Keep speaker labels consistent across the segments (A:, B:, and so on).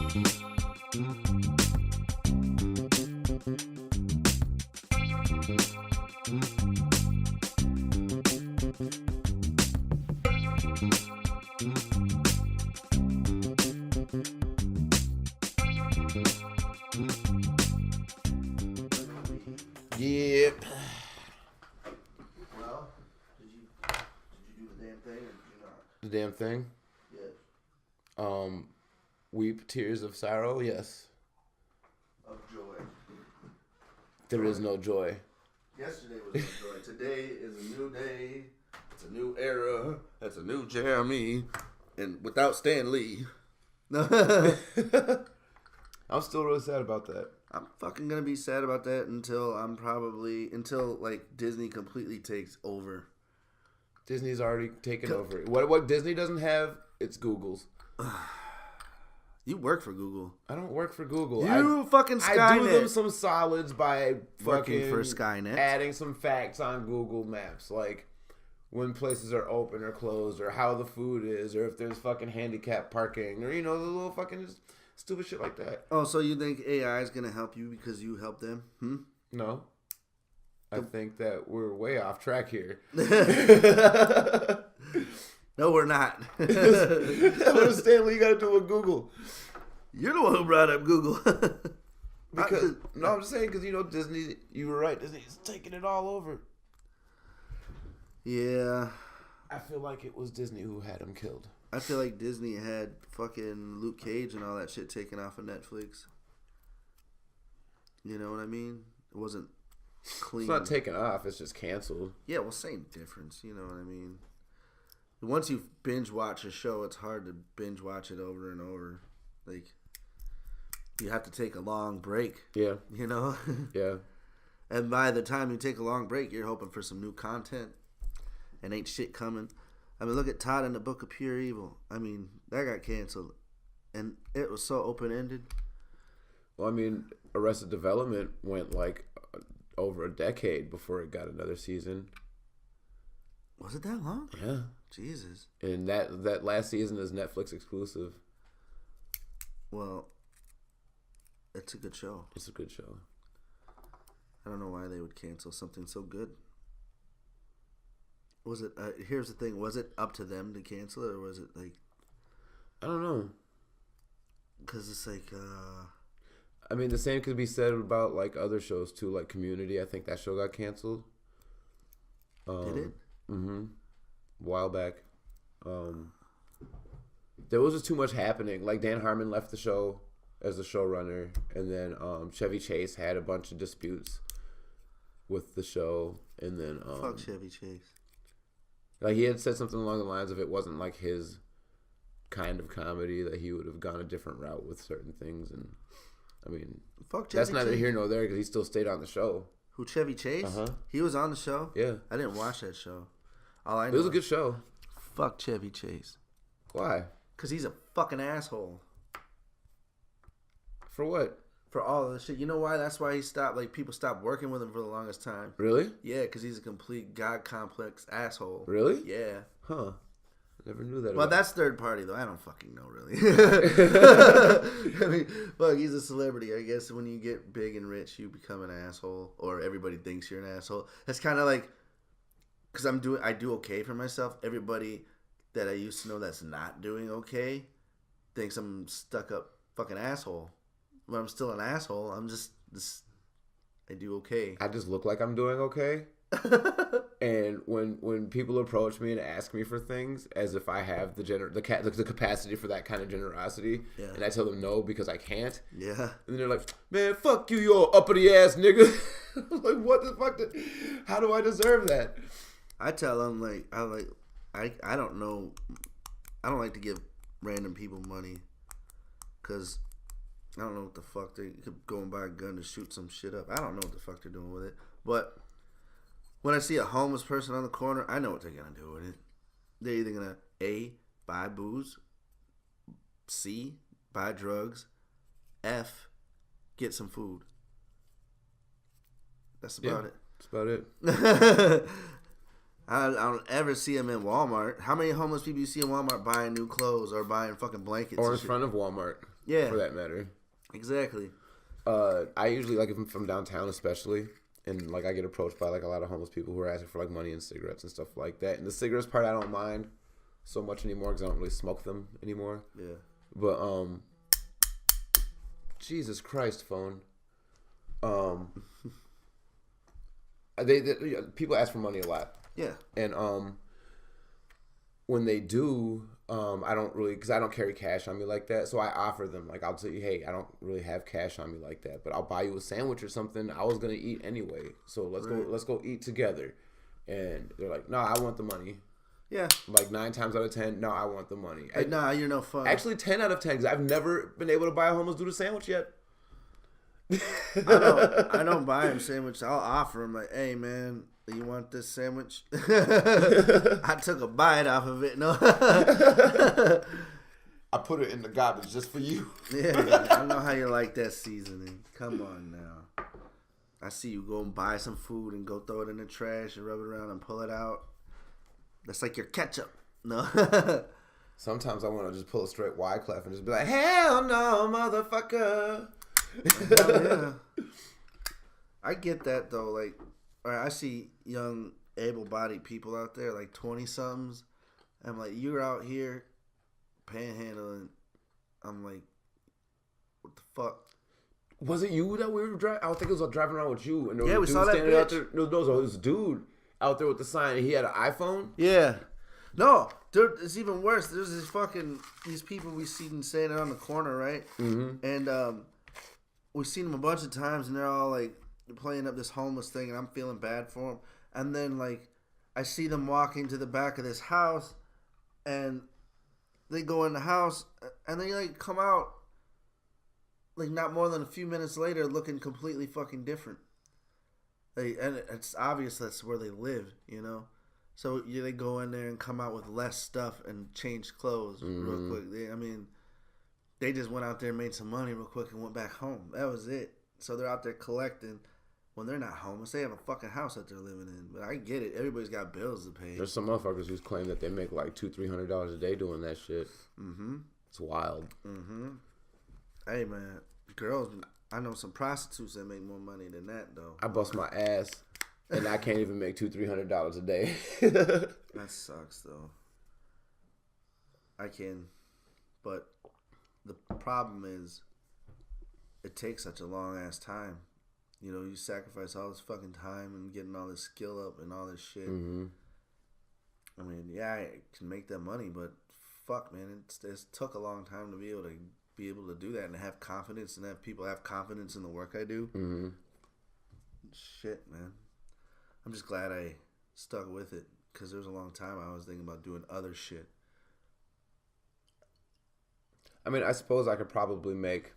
A: Yep.
B: Well, did you do the damn thing or did you not?
A: The damn thing?
B: Yes.
A: Weep tears of sorrow, yes.
B: Of joy.
A: There is no joy.
B: Yesterday was no joy. Today is a new day. It's a new era. It's a new Jeremy. And without Stan Lee.
A: I'm still really sad about that.
B: I'm fucking gonna be sad about that until like Disney completely takes over.
A: Disney's already taken over. What Disney doesn't have, it's Google's.
B: You work for Google.
A: I don't work for Google.
B: Fucking Skynet.
A: I do them some solids by
B: Working
A: fucking
B: for Skynet.
A: adding some facts on Google Maps, like when places are open or closed, or how the food is, or if there's fucking handicap parking, or the little fucking just stupid shit like that.
B: Oh, so you think AI is gonna help you because you help them?
A: No. I think that we're way off track here.
B: No, we're not.
A: What does Stanley got to do with Google?
B: You're the one who brought up Google.
A: I'm just saying because Disney. You were right. Disney's taking it all over.
B: Yeah.
A: I feel like it was Disney who had him killed.
B: I feel like Disney had fucking Luke Cage and all that shit taken off of Netflix. You know what I mean? It wasn't clean.
A: It's not taken off. It's just canceled.
B: Yeah, well, same difference. You know what I mean? Once you binge watch a show, it's hard to binge watch it over and over. Like, you have to take a long break.
A: Yeah.
B: You know?
A: Yeah.
B: And by the time you take a long break, you're hoping for some new content. And ain't shit coming. I mean, look at Todd and the Book of Pure Evil. I mean, that got canceled. And it was so open-ended.
A: Well, I mean, Arrested Development went like over a decade before it got another season.
B: Was it that long?
A: Yeah.
B: Jesus.
A: And that last season is Netflix exclusive.
B: Well, it's a good show.
A: It's a good show.
B: I don't know why they would cancel something so good. Was it? Here's the thing: was it up to them to cancel it, or was it like?
A: I don't know.
B: Because it's like.
A: I mean, the same could be said about like other shows too, like Community. I think that show got canceled.
B: Did it?
A: Mm-hmm. A while back. There was just too much happening. Like Dan Harmon left the show as the showrunner, and then Chevy Chase had a bunch of disputes with the show, and then
B: fuck Chevy Chase.
A: Like he had said something along the lines of it wasn't like his kind of comedy, that he would have gone a different route with certain things, and I mean,
B: fuck Chevy
A: that's neither
B: Chase.
A: here nor there because he still stayed on the show.
B: Who, Chevy Chase?
A: Uh-huh.
B: He was on the show?
A: Yeah.
B: I didn't watch that show. All I know
A: It was a good show.
B: Fuck Chevy Chase.
A: Why?
B: Because he's a fucking asshole.
A: For what?
B: For all of the shit. You know why? That's why he stopped. Like, people stopped working with him for the longest time.
A: Really?
B: Yeah, because he's a complete God complex asshole.
A: Really?
B: Yeah.
A: Huh. Never knew that.
B: Well, that's third party, though. I don't fucking know, really. I mean, fuck, he's a celebrity. I guess when you get big and rich, you become an asshole, or everybody thinks you're an asshole. That's kind of like, because I do okay for myself. Everybody that I used to know that's not doing okay thinks I'm stuck up fucking asshole. But I'm still an asshole. I'm just I do okay.
A: I just look like I'm doing okay. And when people approach me and ask me for things as if I have the capacity for that kind of generosity,
B: yeah.
A: And I tell them no because I can't,
B: yeah,
A: and they're like, "Man, fuck you, you old uppity ass nigga." Like, what the fuck? How do I deserve that?
B: I tell them I don't know. I don't like to give random people money because I don't know what the fuck they could go and buy a gun to shoot some shit up. I don't know what the fuck they're doing with it, but. When I see a homeless person on the corner, I know what they're going to do with it. They're either going to, A, buy booze, C, buy drugs, F, get some food. That's about it.
A: That's about it.
B: I don't ever see them in Walmart. How many homeless people you see in Walmart buying new clothes or buying fucking blankets?
A: Or in front of Walmart.
B: Yeah.
A: For that matter.
B: Exactly.
A: I usually, like, if I'm from downtown especially, and, like, I get approached by, like, a lot of homeless people who are asking for, like, money and cigarettes and stuff like that. And the cigarettes part I don't mind so much anymore because I don't really smoke them anymore.
B: Yeah.
A: But, Jesus Christ, phone. They people ask for money a lot.
B: Yeah.
A: And, when they do, I don't really, because I don't carry cash on me like that. So I offer them, like, I'll tell you, hey, I don't really have cash on me like that, but I'll buy you a sandwich or something. I was gonna eat anyway, so let's go eat together. And they're like, no, I want the money.
B: Yeah.
A: Like 9 times out of 10, no, I want the money.
B: Nah, you're no fun.
A: Actually, 10 out of 10, because I've never been able to buy a homeless dude a sandwich yet.
B: I don't buy him sandwich. I'll offer him like, hey man, you want this sandwich? I took a bite off of it. No.
A: I put it in the garbage just for you.
B: Yeah, I know how you like that seasoning. Come on now. I see you go and buy some food and go throw it in the trash and rub it around and pull it out. That's like your ketchup. No.
A: Sometimes I want to just pull a straight Wyclef and just be like, hell no, motherfucker.
B: Hell yeah. I get that though. Like, I see young, able-bodied people out there, like 20-somethings. I'm like, you're out here panhandling. I'm like, what the fuck?
A: Was it you that we were driving? I think it was driving around with you. And there was
B: Yeah,
A: a
B: we
A: dude
B: saw that
A: standing out
B: bitch.
A: there. No, there was this dude out there with the sign, and he had an iPhone.
B: Yeah. No, dude, it's even worse. There's these people we seen standing on the corner, right?
A: Mm-hmm.
B: And we've seen them a bunch of times, and they're all like playing up this homeless thing, and I'm feeling bad for them. And then like I see them walking to the back of this house, and they go in the house, and they like come out like not more than a few minutes later, looking completely fucking different. And it's obvious that's where they live, you know. So they go in there and come out with less stuff and change clothes real quick. They just went out there and made some money real quick and went back home. That was it. So they're out there collecting when they're not homeless. They have a fucking house that they're living in. But I get it. Everybody's got bills to pay.
A: There's some motherfuckers who claim that they make like $200-$300 a day doing that shit.
B: Mm-hmm.
A: It's wild.
B: Mm-hmm. Hey, man. Girls, I know some prostitutes that make more money than that, though.
A: I bust my ass, and I can't even make $200-$300 a day.
B: That sucks, though. I can. But the problem is it takes such a long-ass time. You know, you sacrifice all this fucking time and getting all this skill up and all this shit.
A: Mm-hmm.
B: I mean, yeah, I can make that money, but fuck, man, it took a long time to be able to do that and have confidence and have people have confidence in the work I do.
A: Mm-hmm.
B: Shit, man. I'm just glad I stuck with it because there was a long time I was thinking about doing other shit.
A: I mean, I suppose I could probably make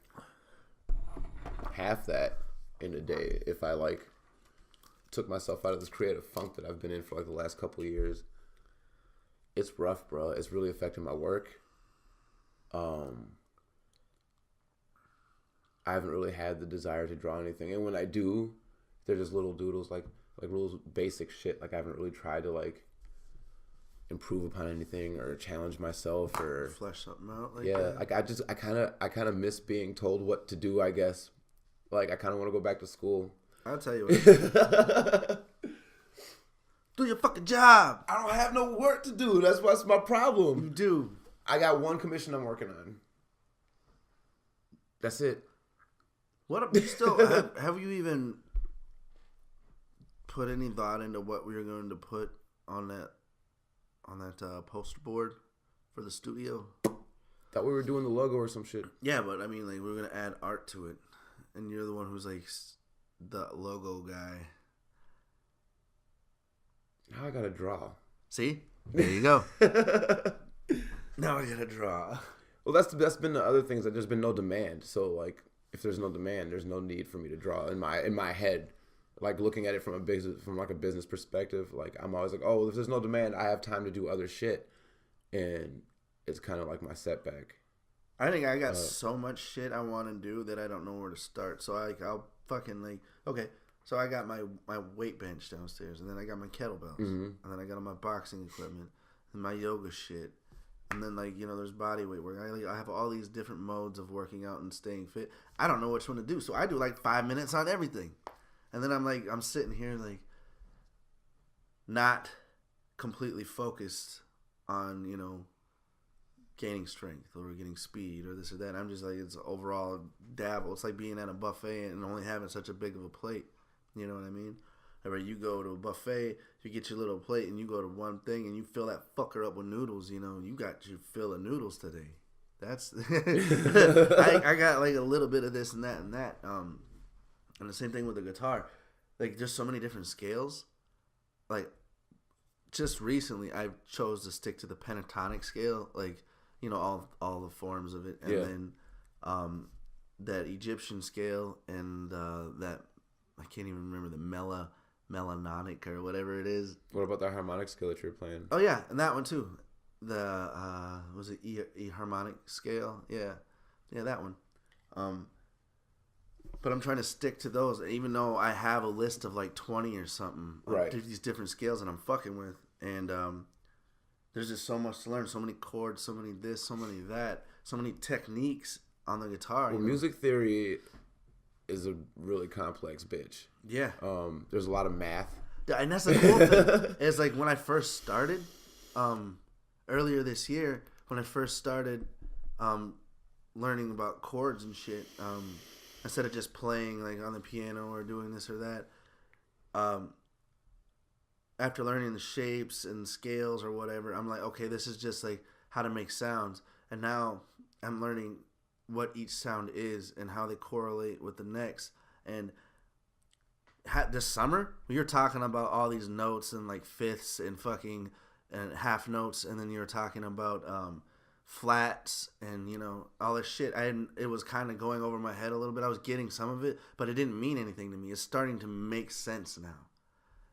A: half that in a day if I like took myself out of this creative funk that I've been in for like the last couple of years. It's rough, bro. It's really affecting my work. I haven't really had the desire to draw anything, and when I do, they're just little doodles, like little basic shit. Like I haven't really tried to like improve upon anything or challenge myself or
B: flesh something out. Like
A: yeah,
B: that.
A: like I kind of miss being told what to do, I guess. Like I kind of want to go back to school.
B: I'll tell you what. Do your fucking job.
A: I don't have no work to do. That's my problem.
B: You do.
A: I got one commission I'm working on. That's it.
B: What still have you even put any thought into what we were going to put on that poster board for the studio?
A: Thought we were doing the logo or some shit.
B: Yeah, but I mean, like, we were gonna add art to it, and you're the one who's like the logo guy.
A: Now I gotta draw.
B: See, there you go. Now I gotta draw.
A: Well, that's been the other things. That there's been no demand. So like, if there's no demand, there's no need for me to draw in my head. Like looking at it from a business perspective, like I'm always like, oh, if there's no demand, I have time to do other shit, and it's kind of like my setback.
B: I think I got so much shit I want to do that I don't know where to start. So I'll fucking like, okay. So I got my weight bench downstairs, and then I got my kettlebells, and then I got all my boxing equipment and my yoga shit, And then, like, there's body weight work. I have all these different modes of working out and staying fit. I don't know which one to do. So I do, like, 5 minutes on everything. And then I'm sitting here, like, not completely focused on, gaining strength or getting speed or this or that. I'm just like, it's overall dabble. It's like being at a buffet and only having such a big of a plate. You know what I mean? Where you go to a buffet, you get your little plate and you go to one thing and you fill that fucker up with noodles. You got your fill of noodles today. That's I got like a little bit of this and that and that. And the same thing with the guitar. Like, there's so many different scales. Like, just recently I chose to stick to the pentatonic scale. Like, all the forms of it, and then that Egyptian scale and that I can't even remember the melodic or whatever it is.
A: What about that harmonic scale that you're playing?
B: Oh yeah, and that one too. The was it E harmonic scale? Yeah, that one. But I'm trying to stick to those, even though I have a list of like 20 or something.
A: Right.
B: These different scales that I'm fucking with, and there's just so much to learn. So many chords, so many this, so many that, so many techniques on the guitar.
A: Well, music theory is a really complex bitch.
B: Yeah.
A: There's a lot of math.
B: And that's the cool thing. It's like when I first started, earlier this year, when I first started learning about chords and shit, instead of just playing like on the piano or doing this or that, after learning the shapes and scales or whatever, I'm like, okay, this is just like how to make sounds. And now I'm learning what each sound is and how they correlate with the next. And this summer, we were talking about all these notes and like fifths and fucking and half notes, and then you were talking about flats and all this shit. It was kind of going over my head a little bit. I was getting some of it, but it didn't mean anything to me. It's starting to make sense now.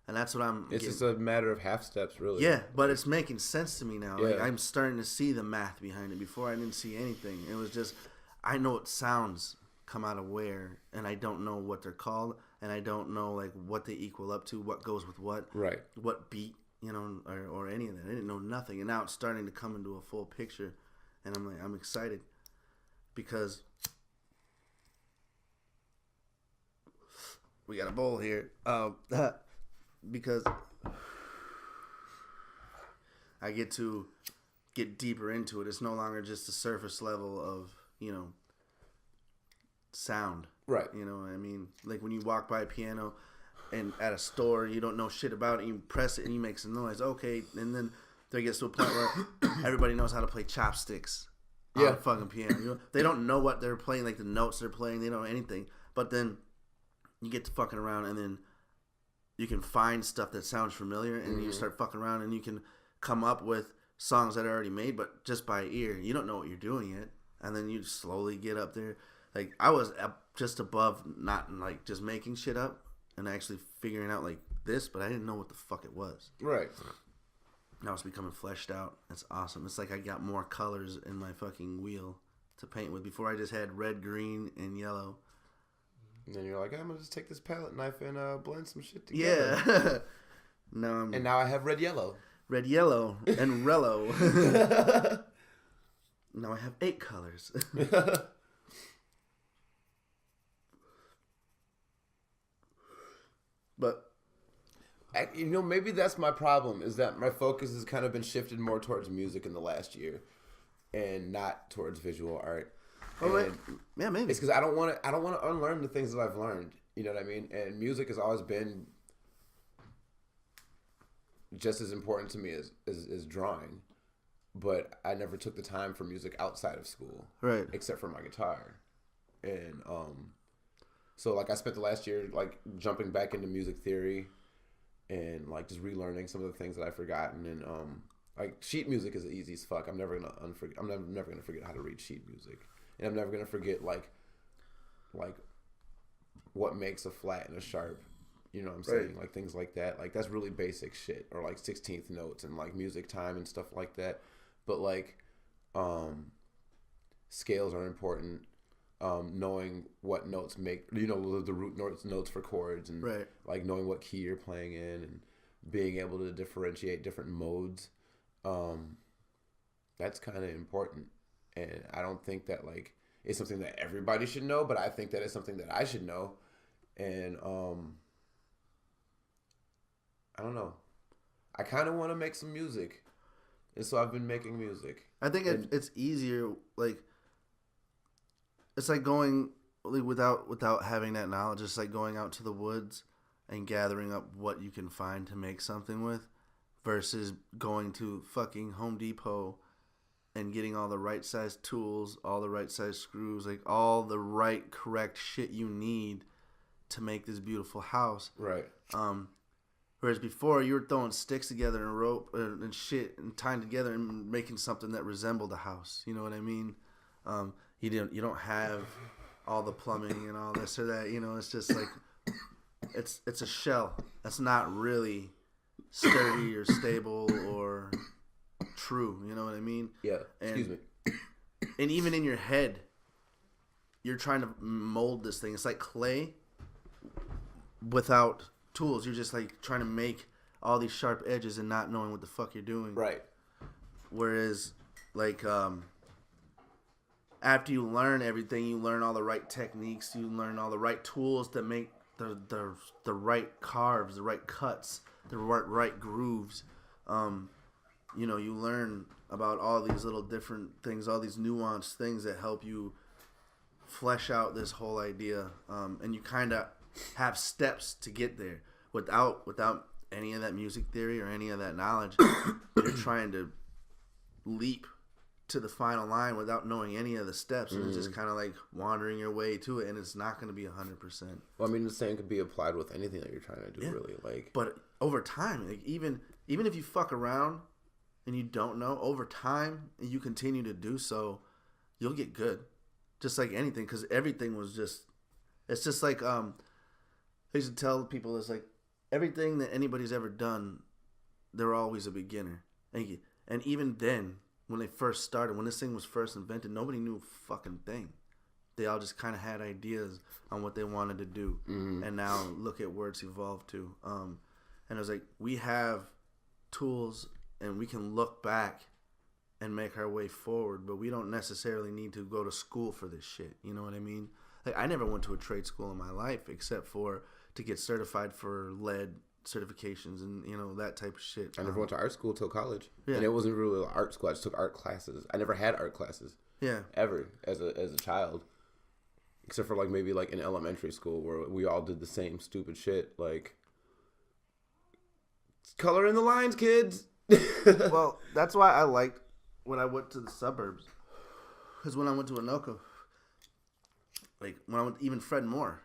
B: And that's what
A: It's just a matter of half steps, really.
B: Yeah, but it's making sense to me now.
A: Yeah.
B: Like, I'm starting to see the math behind it. Before, I didn't see anything. It was just, I know what sounds come out of where, and I don't know what they're called, and I don't know like what they equal up to, what goes with what,
A: right?
B: What beat, or any of that. I didn't know nothing, and now it's starting to come into a full picture, and I'm excited because we got a bowl here. Because I get to get deeper into it. It's no longer just the surface level of, sound.
A: Right.
B: You know what I mean? Like when you walk by a piano and at a store, you don't know shit about it, you press it and you make some noise. Okay. And then there gets to a point where everybody knows how to play chopsticks on a fucking piano. They don't know what they're playing, like the notes they're playing. They don't know anything. But then you get to fucking around and then you can find stuff that sounds familiar, and you start fucking around, and you can come up with songs that are already made, but just by ear. You don't know what you're doing yet, and then you slowly get up there. Like, I was just above not, like, just making shit up and actually figuring out, like, this, but I didn't know what the fuck it was.
A: Right.
B: Now it's becoming fleshed out. It's awesome. It's like I got more colors in my fucking wheel to paint with. Before, I just had red, green, and yellow.
A: And then you're like, I'm gonna just take this palette knife and blend some shit together.
B: Yeah.
A: And now I have red, yellow,
B: and rello. Now I have 8 colors. But
A: maybe that's my problem, is that my focus has kind of been shifted more towards music in the last year, and not towards visual art.
B: Yeah, maybe
A: it's because I don't want to unlearn the things that I've learned. You know what I mean? And music has always been just as important to me as drawing, but I never took the time for music outside of school,
B: right?
A: Except for my guitar, and so like I spent the last year like jumping back into music theory, and like just relearning some of the things that I've forgotten, and like sheet music is easy as fuck. I'm never gonna forget how to read sheet music. And I'm never gonna forget like what makes a flat and a sharp. You know what I'm saying?
B: Right.
A: Like things like that. Like that's really basic shit. Or like 16th notes and like music time and stuff like that. But like scales are important. Knowing what notes make the root notes for chords, and
B: right.
A: Like knowing what key you're playing in, and being able to differentiate different modes. That's kind of important, and I don't think that like it's something that everybody should know, but I think that it's something that I should know, and I don't know. I kind of want to make some music, and so I've been making music.
B: I think it's easier. Like it's like going like, without having that knowledge. It's like going out to the woods and gathering up what you can find to make something with, versus going to fucking Home Depot and getting all the right size tools, all the right size screws, like all the right correct shit you need to make this beautiful house.
A: Right.
B: Whereas before you were throwing sticks together and rope and shit and tying together and making something that resembled a house. You know what I mean? You don't have all the plumbing and all this or that. You know, it's just like it's a shell that's not really sturdy or stable or true. You know what I mean?
A: Yeah. Excuse me.
B: And even in your head, you're trying to mold this thing. It's like clay without tools. You're just like trying to make all these sharp edges and not knowing what the fuck you're doing.
A: Right.
B: Whereas, like, after you learn everything, you learn all the right techniques, you learn all the right tools that make the right carves, the right cuts, the right grooves. You know, you learn about all these little different things, all these nuanced things that help you flesh out this whole idea. And you kind of have steps to get there without any of that music theory or any of that knowledge. You're trying to leap to the final line without knowing any of the steps, and it's just kind of like wandering your way to it, and it's not going to be 100%.
A: Well, I mean, the same could be applied with anything that you're trying to do, really. Like,
B: but over time, like even if you fuck around and you don't know, over time and you continue to do so, you'll get good. Just like anything, because everything was just. It's just like I used to tell people, it's like everything that anybody's ever done, they're always a beginner. And even then, when they first started, when this thing was first invented, nobody knew a fucking thing. They all just kind of had ideas on what they wanted to do. Mm-hmm. And now look at where it's evolved to. And it was like, we have tools and we can look back and make our way forward, but we don't necessarily need to go to school for this shit. You know what I mean? Like, I never went to a trade school in my life except for to get certified for lead certifications and, you know, that type of shit.
A: I never went to art school till college. Yeah. And it wasn't really an art school. I just took art classes. I never had art classes.
B: Yeah.
A: Ever as a child. Except for like maybe like in elementary school where we all did the same stupid shit. Like, color in the lines, kids.
B: Well, that's why I liked when I went to the suburbs. Because when I went to Anoka, like when I went, even Fred Moore,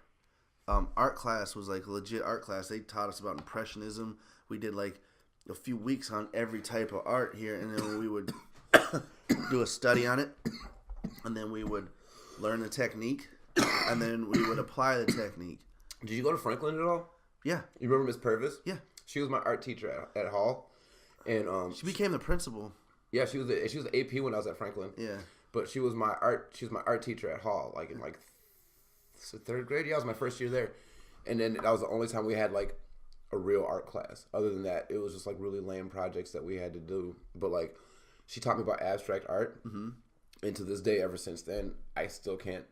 B: art class was like a legit art class. They taught us about Impressionism. We did like a few weeks on every type of art here, and then we would do a study on it, and then we would learn the technique, and then we would apply the technique.
A: Did you go to Franklin at all?
B: Yeah.
A: You remember Miss Purvis?
B: Yeah.
A: She was my art teacher at Hall, and
B: she became the principal.
A: Yeah, she was the AP when I was at Franklin.
B: Yeah.
A: But she was my art teacher at Hall, like in like third grade. Yeah, it was my first year there, and then that was the only time we had like a real art class. Other than that, it was just like really lame projects that we had to do. But like, she taught me about abstract art, and to this day, ever since then, I still can't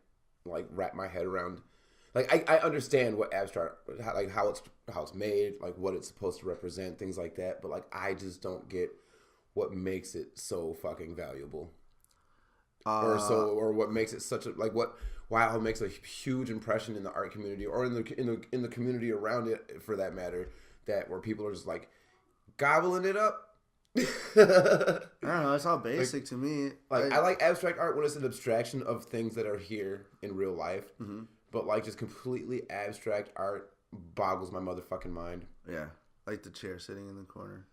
A: like wrap my head around. Like, I understand what abstract, how it's made, like what it's supposed to represent, things like that. But like, I just don't get what makes it so fucking valuable. Or what makes it such a why it makes a huge impression in the art community or in the community around it, for that matter, that where people are just like gobbling it up.
B: I don't know, it's all basic to me.
A: Like, I like abstract art when it's an abstraction of things that are here in real life, but like just completely abstract art boggles my motherfucking mind.
B: Yeah, like the chair sitting in the corner,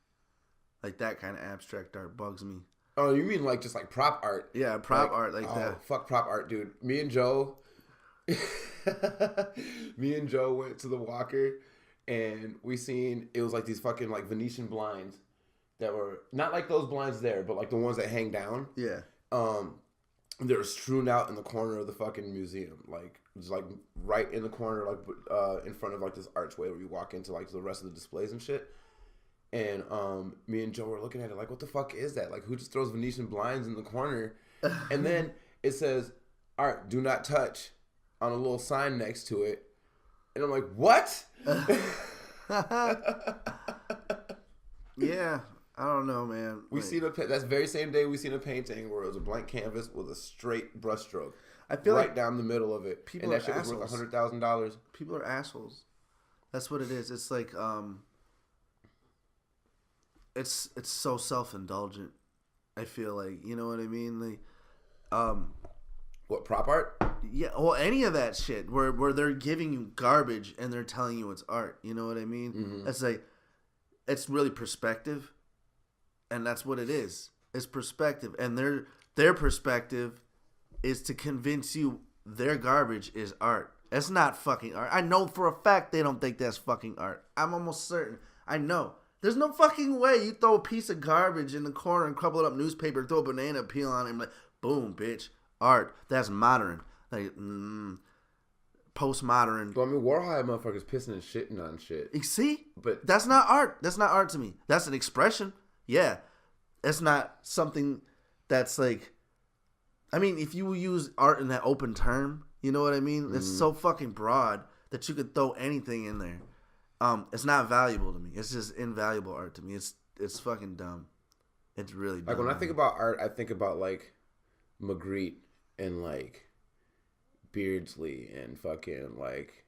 B: like that kind of abstract art bugs me.
A: Oh, you mean like just like prop art?
B: Yeah, prop art like that.
A: Fuck prop art, dude. Me and Joe went to the Walker, and we seen, it was like these fucking like Venetian blinds that were not like those blinds there, but like the ones that hang down.
B: Yeah.
A: They were strewn out in the corner of the fucking museum, like just like right in the corner, like in front of like this archway where you walk into like the rest of the displays and shit. And me and Joe were looking at it like, what the fuck is that? Like, who just throws Venetian blinds in the corner? And then it says, art, do not touch, on a little sign next to it. And I'm like, what?
B: Yeah, I don't know, man.
A: We seen that's very same day we seen a painting where it was a blank canvas with a straight brushstroke.
B: I feel
A: right
B: like
A: down the middle of it.
B: People
A: and that
B: are
A: shit was
B: assholes.
A: worth $100,000.
B: People are assholes. That's what it is. It's like it's so self-indulgent. I feel like, you know what I mean? Like,
A: what, prop art?
B: yeah, well, any of that shit where they're giving you garbage and they're telling you it's art. You know what I mean?
A: Mm-hmm.
B: It's like, it's really perspective, and that's what it is. It's perspective, and their perspective is to convince you their garbage is art. It's not fucking art. I know for a fact they don't think that's fucking art. I'm almost certain. I know. There's no fucking way you throw a piece of garbage in the corner and crumple it up newspaper, throw a banana peel on it, and like, boom, bitch, art. That's modern. Like, postmodern.
A: Well, I mean, Warhol had motherfuckers pissing and shitting on shit.
B: You see?
A: But
B: that's not art. That's not art to me. That's an expression. Yeah. It's not something that's like, I mean, if you use art in that open term, you know what I mean? It's so fucking broad that you could throw anything in there. It's not valuable to me. It's just invaluable art to me. It's fucking dumb. It's really dumb.
A: Like, when I think about art, I think about, like, Magritte and, like, Beardsley and fucking, like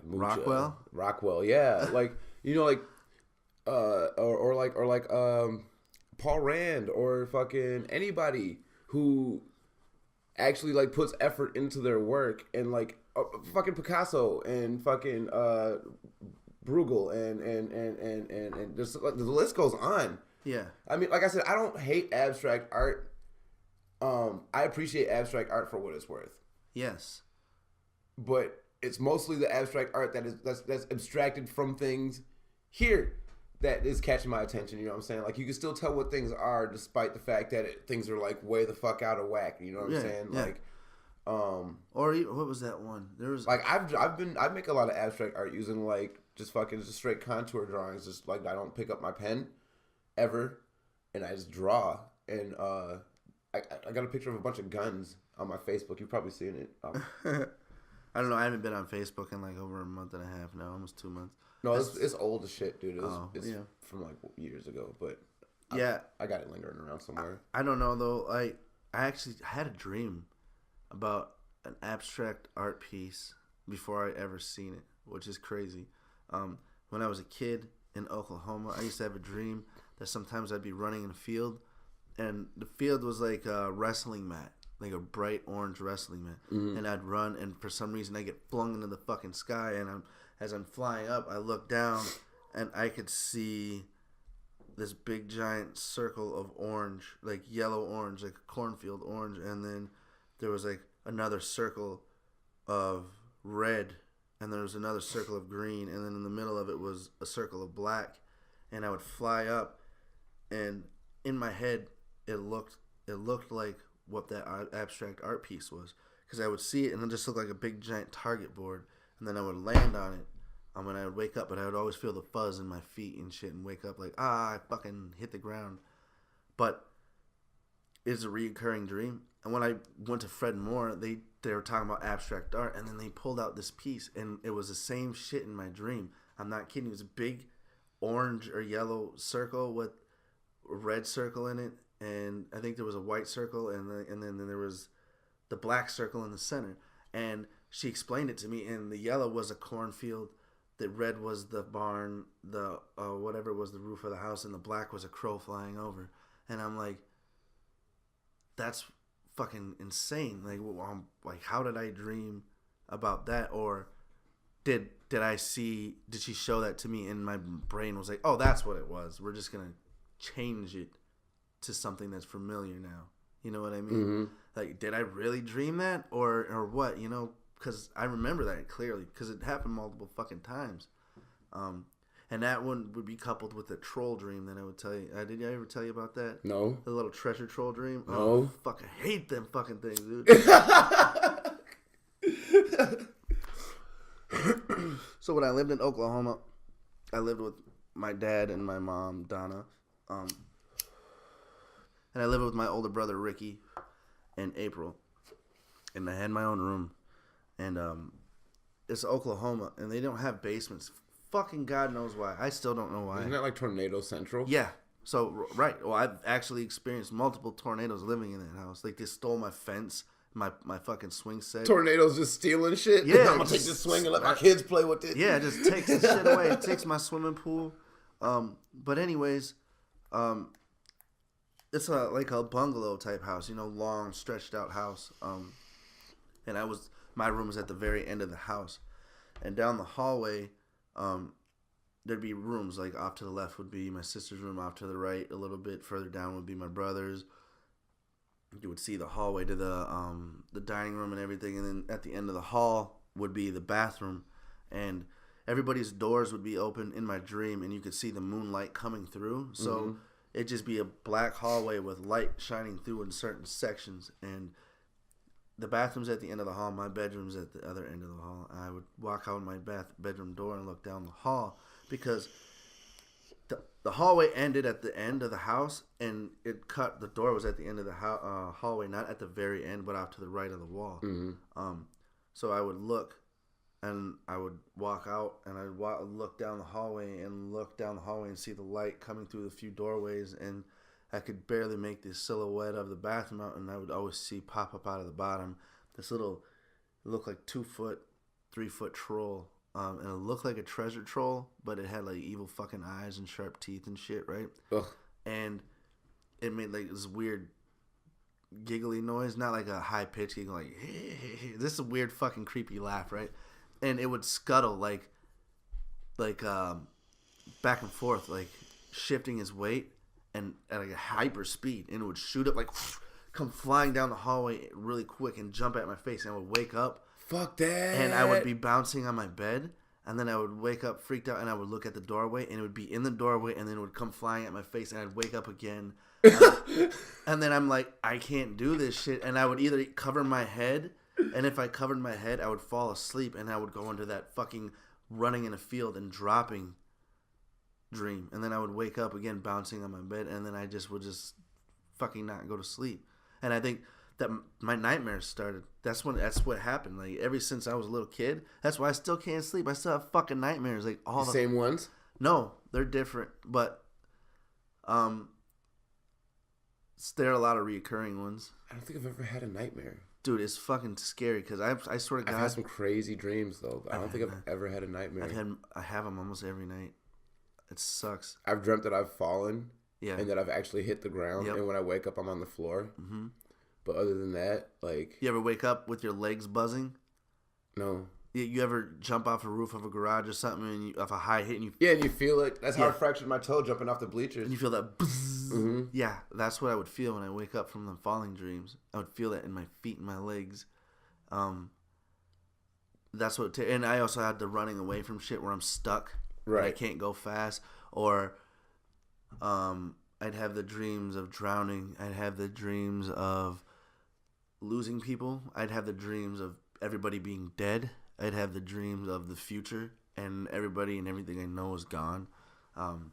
A: Mucha. Rockwell, yeah. Like, you know, like, or like Paul Rand or fucking anybody who actually, like, puts effort into their work, and, like, fucking Picasso and fucking Bruegel and just, like, the list goes on.
B: Yeah.
A: I mean, like I said, I don't hate abstract art. I appreciate abstract art for what it's worth.
B: Yes.
A: But it's mostly the abstract art that's abstracted from things here that is catching my attention. You know what I'm saying? Like, you can still tell what things are despite the fact that things are, like, way the fuck out of whack. You know what I'm saying?
B: Yeah.
A: Like,
B: or what was that one? There was,
A: like, I make a lot of abstract art using, like, just straight contour drawings. Just, like, I don't pick up my pen ever, and I just draw. And I got a picture of a bunch of guns on my Facebook. You've probably seen it.
B: I don't know. I haven't been on Facebook in like over a month and a half now, almost 2 months.
A: No, it's old as shit, dude. It's
B: yeah.
A: from like years ago, but
B: yeah,
A: I got it lingering around somewhere.
B: I don't know though. I actually had a dream about an abstract art piece before I ever seen it, which is crazy. When I was a kid in Oklahoma, I used to have a dream that sometimes I'd be running in a field, and the field was like a wrestling mat, like a bright orange wrestling mat, and I'd run, and for some reason I get flung into the fucking sky, and as I'm flying up, I look down, and I could see this big giant circle of orange, like yellow orange, like a cornfield orange, and then there was like another circle of red, and there was another circle of green, and then in the middle of it was a circle of black, and I would fly up, and in my head it looked like what that abstract art piece was, because I would see it and it just looked like a big giant target board, and then I would land on it when I would wake up, but I would always feel the fuzz in my feet and shit, and wake up like, I fucking hit the ground. But it's a reoccurring dream. And when I went to Fred Moore, they were talking about abstract art, and then they pulled out this piece, and it was the same shit in my dream. I'm not kidding. It was a big orange or yellow circle with a red circle in it, and I think there was a white circle, and then there was the black circle in the center. And she explained it to me, and the yellow was a cornfield, the red was the barn, the whatever was the roof of the house, and the black was a crow flying over. And I'm like, that's fucking insane. Like how did I dream about that? Or did she show that to me, and my brain was like, oh, that's what it was. We're just gonna change it to something that's familiar now. You know what I mean? Mm-hmm. Like, did I really dream that, or what? You know, because I remember that clearly, because it happened multiple fucking times. And that one would be coupled with a troll dream that I would tell you. Did I ever tell you about that?
A: No.
B: The little treasure troll dream?
A: No.
B: Oh, fuck, I hate them fucking things, dude. So when I lived in Oklahoma, I lived with my dad and my mom, Donna. And I lived with my older brother, Ricky, and April. And I had my own room. And it's Oklahoma, and they don't have basements. Fucking God knows why. I still don't know why.
A: Isn't that like Tornado Central?
B: Yeah. So, right. Well, I've actually experienced multiple tornadoes living in that house. Like, they stole my fence, my fucking swing set.
A: Tornadoes just stealing shit?
B: Yeah.
A: I'm going to take this swing and let my kids play with it.
B: Yeah, it just takes the shit away. It takes my swimming pool. But anyways, it's like a bungalow type house, long, stretched out house. And my room was at the very end of the house. And down the hallway, there'd be rooms. Like off to the left would be my sister's room. Off to the right, a little bit further down, would be my brother's. You would see the hallway to the dining room and everything. And then at the end of the hall would be the bathroom. And everybody's doors would be open in my dream, and you could see the moonlight coming through. So it'd just be a black hallway with light shining through in certain sections. And the bathroom's at the end of the hall. My bedroom's at the other end of the hall. I would walk out my bedroom door and look down the hall because the hallway ended at the end of the house, and the door was at the end of the hallway, not at the very end, but off to the right of the wall. So I would look, and I would walk out, and I'd look down the hallway and see the light coming through the few doorways, and I could barely make the silhouette of the bathroom out, and I would always see pop up out of the bottom this little, it looked like 2 foot, 3 foot troll. And it looked like a treasure troll, but it had like evil fucking eyes and sharp teeth and shit, right?
A: Ugh.
B: And it made like this weird giggly noise, not like a high pitch giggle, like this is a weird fucking creepy laugh, right? And it would scuttle like back and forth, like shifting his weight and at like a hyper speed, and it would shoot up like come flying down the hallway really quick and jump at my face, and I would wake up.
A: Fuck that.
B: And I would be bouncing on my bed, and then I would wake up freaked out, and I would look at the doorway, and it would be in the doorway, and then it would come flying at my face, and I'd wake up again. And then I'm like, I can't do this shit. And I would either cover my head, and if I covered my head, I would fall asleep, and I would go into that fucking running in a field and dropping dream. And then I would wake up again bouncing on my bed, and then I would fucking not go to sleep. And I think that my nightmares started. That's what happened. Like ever since I was a little kid. That's why I still can't sleep. I still have fucking nightmares. Like all the
A: same ones?
B: No, they're different. But there are a lot of reoccurring ones.
A: I don't think I've ever had a nightmare.
B: Dude, it's fucking scary because I swear to God,
A: I've had some crazy dreams though. I don't think I've ever had a nightmare.
B: I have them almost every night. It sucks.
A: I've dreamt that I've fallen.
B: Yeah.
A: And that I've actually hit the ground. Yep. And when I wake up, I'm on the floor. Mm-hmm. But other than that, like...
B: You ever wake up with your legs buzzing?
A: No.
B: You ever jump off a roof of a garage or something and off a high hit and you...
A: Yeah, and you feel it. That's how I fractured my toe jumping off the bleachers.
B: And you feel that... Yeah, that's what I would feel when I wake up from the falling dreams. I would feel that in my feet and my legs. That's what... And I also had the running away from shit where I'm stuck. Right. And I can't go fast. Or... I'd have the dreams of drowning. I'd have the dreams of losing people. I'd have the dreams of everybody being dead. I'd have the dreams of the future and everybody and everything I know is gone. And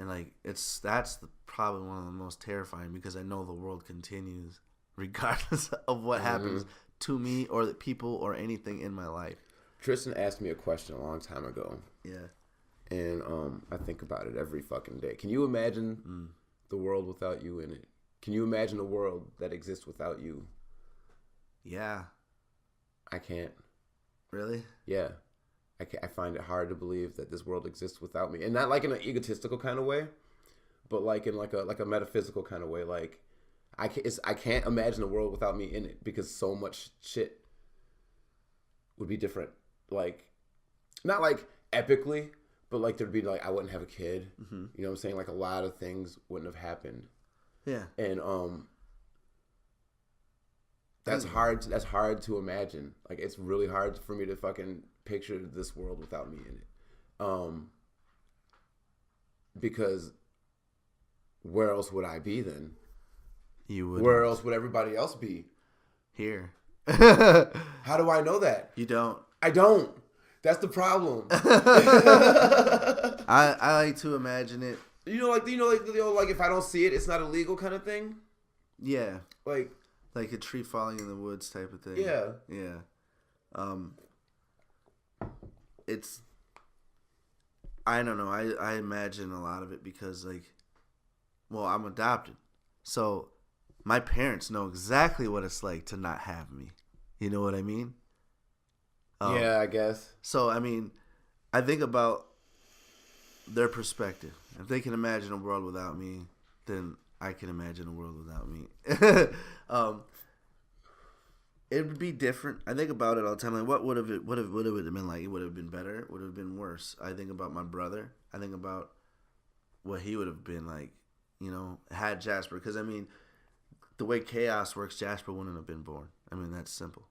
B: like that's probably one of the most terrifying because I know the world continues regardless of what happens to me or the people or anything in my life.
A: Tristan asked me a question a long time ago.
B: Yeah.
A: And I think about it every fucking day. Can you imagine the world without you in it? Can you imagine a world that exists without you?
B: Yeah.
A: I can't.
B: Really?
A: Yeah. I find it hard to believe that this world exists without me. And not like in an egotistical kind of way, but like in like a metaphysical kind of way. Like I can't imagine a world without me in it because so much shit would be different. Like, not like epically, but like there'd be like, I wouldn't have a kid. Mm-hmm. You know what I'm saying? Like a lot of things wouldn't have happened. Yeah. And that's hard to imagine. Like it's really hard for me to fucking picture this world without me in it. Because where else would I be then? You would. Where else would everybody else be?
B: Here.
A: How do I know that?
B: You don't.
A: I don't. That's the problem.
B: I like to imagine it.
A: Like if I don't see it, it's not illegal kind of thing.
B: Yeah.
A: Like
B: a tree falling in the woods type of thing.
A: Yeah.
B: Yeah. It's. I don't know. I imagine a lot of it because I'm adopted, so my parents know exactly what it's like to not have me. You know what I mean?
A: Yeah, I guess.
B: So I mean, I think about their perspective. If they can imagine a world without me, then I can imagine a world without me. It would be different. I think about it all the time. Like, what would have it been like? It would have been better. It would have been worse. I think about my brother. I think about what he would have been like, had Jasper. Because, I mean, the way chaos works, Jasper wouldn't have been born. I mean, that's simple.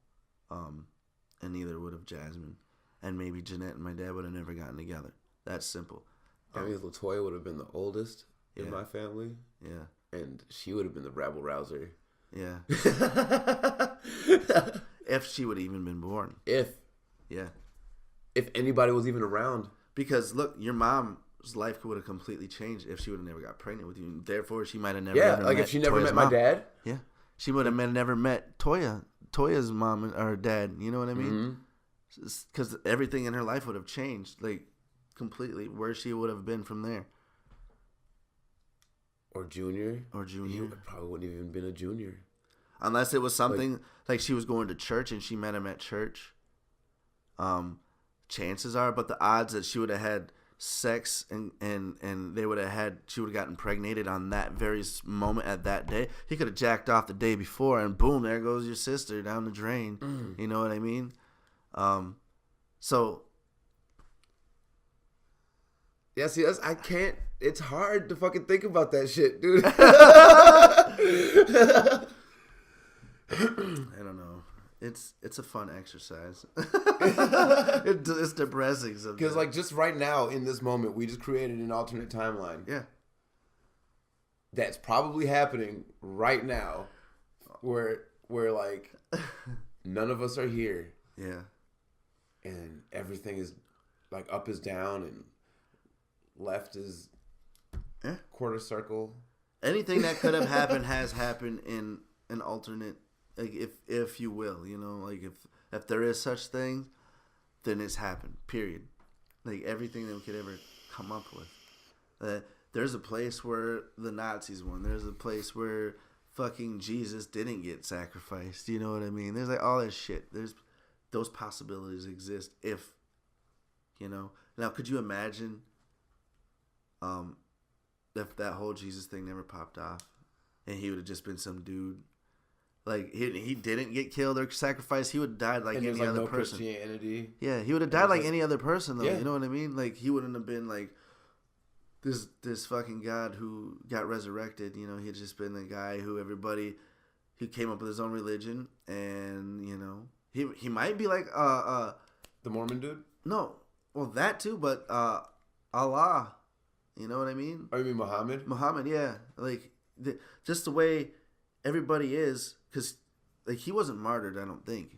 B: And neither would have Jasmine. And maybe Jeanette and my dad would have never gotten together. That's simple.
A: I mean, Latoya would have been the oldest in my family.
B: Yeah.
A: And she would have been the rabble rouser.
B: Yeah. If she would have even been born.
A: If anybody was even around.
B: Because look, your mom's life would have completely changed if she would have never got pregnant with you. Therefore, she might have never.
A: If she never met my dad.
B: Yeah, she would have never met Toya's mom or dad. You know what I mean? Because everything in her life would have changed, completely. Where she would have been from there.
A: Or junior.
B: He
A: probably wouldn't even been a junior.
B: Unless it was something like she was going to church and she met him at church. Chances are, but the odds that she would have had sex and they would have she would have gotten impregnated on that very moment at that day. He could have jacked off the day before and boom, there goes your sister down the drain. You know what I mean? So.
A: Yeah, see, I can't. It's hard to fucking think about that shit, dude.
B: I don't know. It's a fun exercise. It's depressing sometimes.
A: Because just right now in this moment, we just created an alternate timeline.
B: Yeah.
A: That's probably happening right now, where none of us are here.
B: Yeah.
A: And everything is up is down and left is quarter circle.
B: Anything that could have happened has happened in an alternate, if you will, if there is such thing, then it's happened. Period. Everything that we could ever come up with. There's a place where the Nazis won. There's a place where fucking Jesus didn't get sacrificed. You know what I mean? There's all this shit. There's those possibilities exist if. Now could you imagine? If that whole Jesus thing never popped off, and he would have just been some dude, he didn't get killed or sacrificed, he would have died like any other person.
A: Christianity.
B: Yeah, he would have died like any other person though. Yeah. You know what I mean? He wouldn't have been this fucking God who got resurrected. He'd just been the guy who came up with his own religion, and he might be like
A: the Mormon dude.
B: No, well that too, but Allah. You know what I mean?
A: Oh, you mean Muhammad?
B: Muhammad, yeah. Just the way everybody is, because he wasn't martyred, I don't think.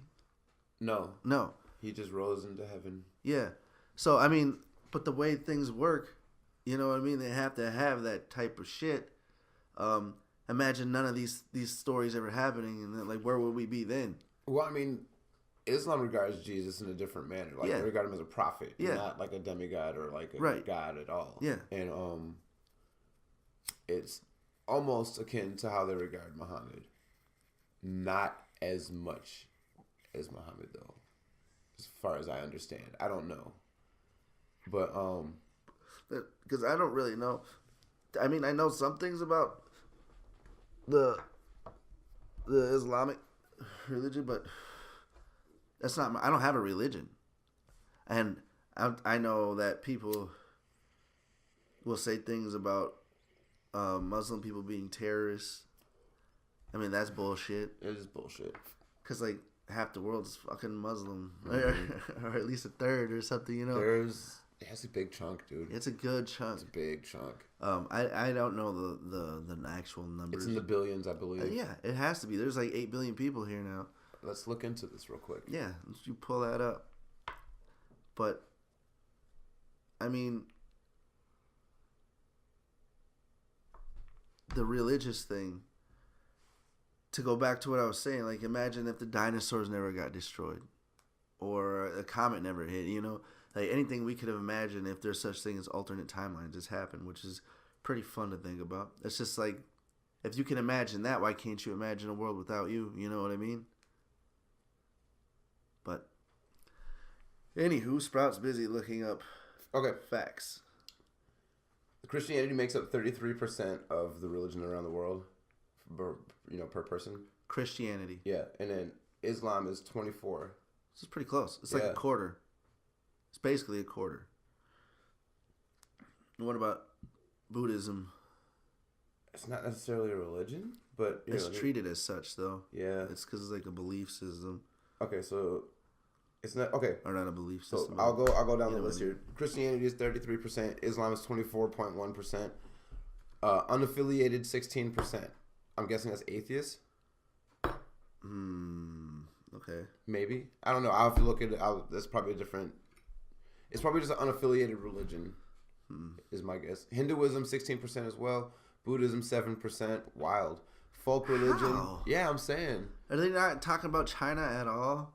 A: No.
B: No.
A: He just rose into heaven.
B: Yeah. So, I mean, but the way things work, you know what I mean? They have to have that type of shit. Imagine none of these stories ever happening, and then, where would we be then?
A: Well, I mean, Islam regards Jesus in a different manner. They regard him as a prophet, not like a demigod or a god at all.
B: Yeah.
A: And it's almost akin to how they regard Muhammad. Not as much as Muhammad, though, as far as I understand. I don't know, but
B: because I don't really know. I mean, I know some things about the Islamic religion, but. That's not. I don't have a religion, and I know that people will say things about Muslim people being terrorists. I mean, that's bullshit.
A: It is bullshit.
B: Cause half the world is fucking Muslim, or at least a third or something.
A: It's a big chunk, dude.
B: It's a good chunk.
A: It's a big chunk.
B: I don't know the actual numbers.
A: It's in the billions, I believe.
B: Yeah, it has to be. There's 8 billion people here now.
A: Let's look into this real quick.
B: Yeah, you pull that up. But, I mean, the religious thing, to go back to what I was saying, like imagine if the dinosaurs never got destroyed or a comet never hit, you know, like anything we could have imagined if there's such thing as alternate timelines has happened, which is pretty fun to think about. It's just like, if you can imagine that, why can't you imagine a world without you? You know what I mean? But anywho, Sprout's busy looking up facts.
A: Christianity makes up 33% of the religion around the world, per person.
B: Christianity.
A: Yeah, and then Islam is 24.
B: This is pretty close. It's like a quarter. It's basically a quarter. And what about Buddhism?
A: It's not necessarily a religion, but
B: it's treated as such, though.
A: Yeah,
B: it's because it's like a belief system.
A: Okay, so it's not
B: or not a belief system.
A: So I'll go down the list here. Christianity is 33%. Islam is 24.1%. Unaffiliated 16%. I'm guessing that's atheists.
B: Okay.
A: Maybe, I don't know. I'll have to look at it. That's probably a different. It's probably just an unaffiliated religion. Is my guess. Hinduism 16% as well. Buddhism 7%. Wild. Folk religion.
B: How?
A: Yeah, I'm saying.
B: Are they not talking about China at all?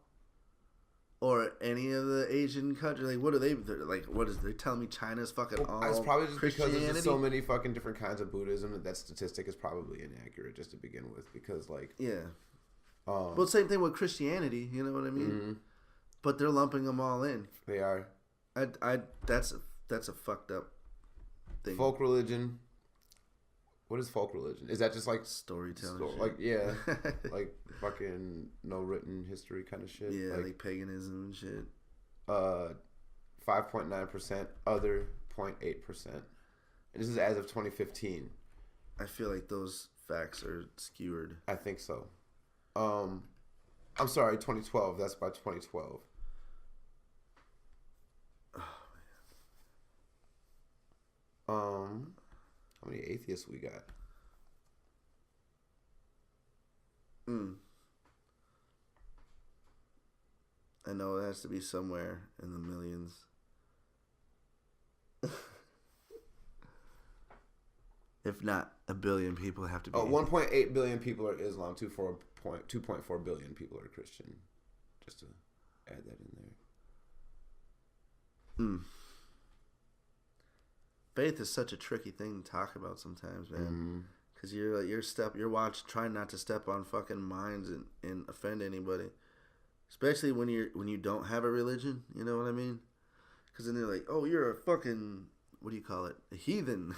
B: Or any of the Asian countries? Like, what are they like? What is they telling me? China's fucking all
A: it's probably just because there's just so
B: Christianity?
A: many fucking different kinds of Buddhism that statistic is probably inaccurate just to begin with. Because like,
B: well, same thing with Christianity. You know what I mean?
A: Mm-hmm.
B: But they're lumping them all in.
A: They are.
B: That's a fucked up thing.
A: Folk religion. What is folk religion? Is that just like
B: storytelling?
A: Like like fucking no written history kind of shit.
B: Yeah, like paganism and shit.
A: 5.9%, other 0.8%. And this is as of 2015.
B: I feel like those facts are skewered.
A: I think so. I'm sorry, 2012. That's by 2012. Oh, man. How many atheists we got?
B: I know it has to be somewhere in the millions. If not a billion people have to be.
A: 1.8 billion people are Islam. 2.4 billion people are Christian. Just to add that in there.
B: Faith is such a tricky thing to talk about sometimes, man. Because you're trying not to step on fucking minds and offend anybody, especially when you don't have a religion. You know what I mean? Because then they're like, "Oh, you're a fucking, what do you call it? A heathen."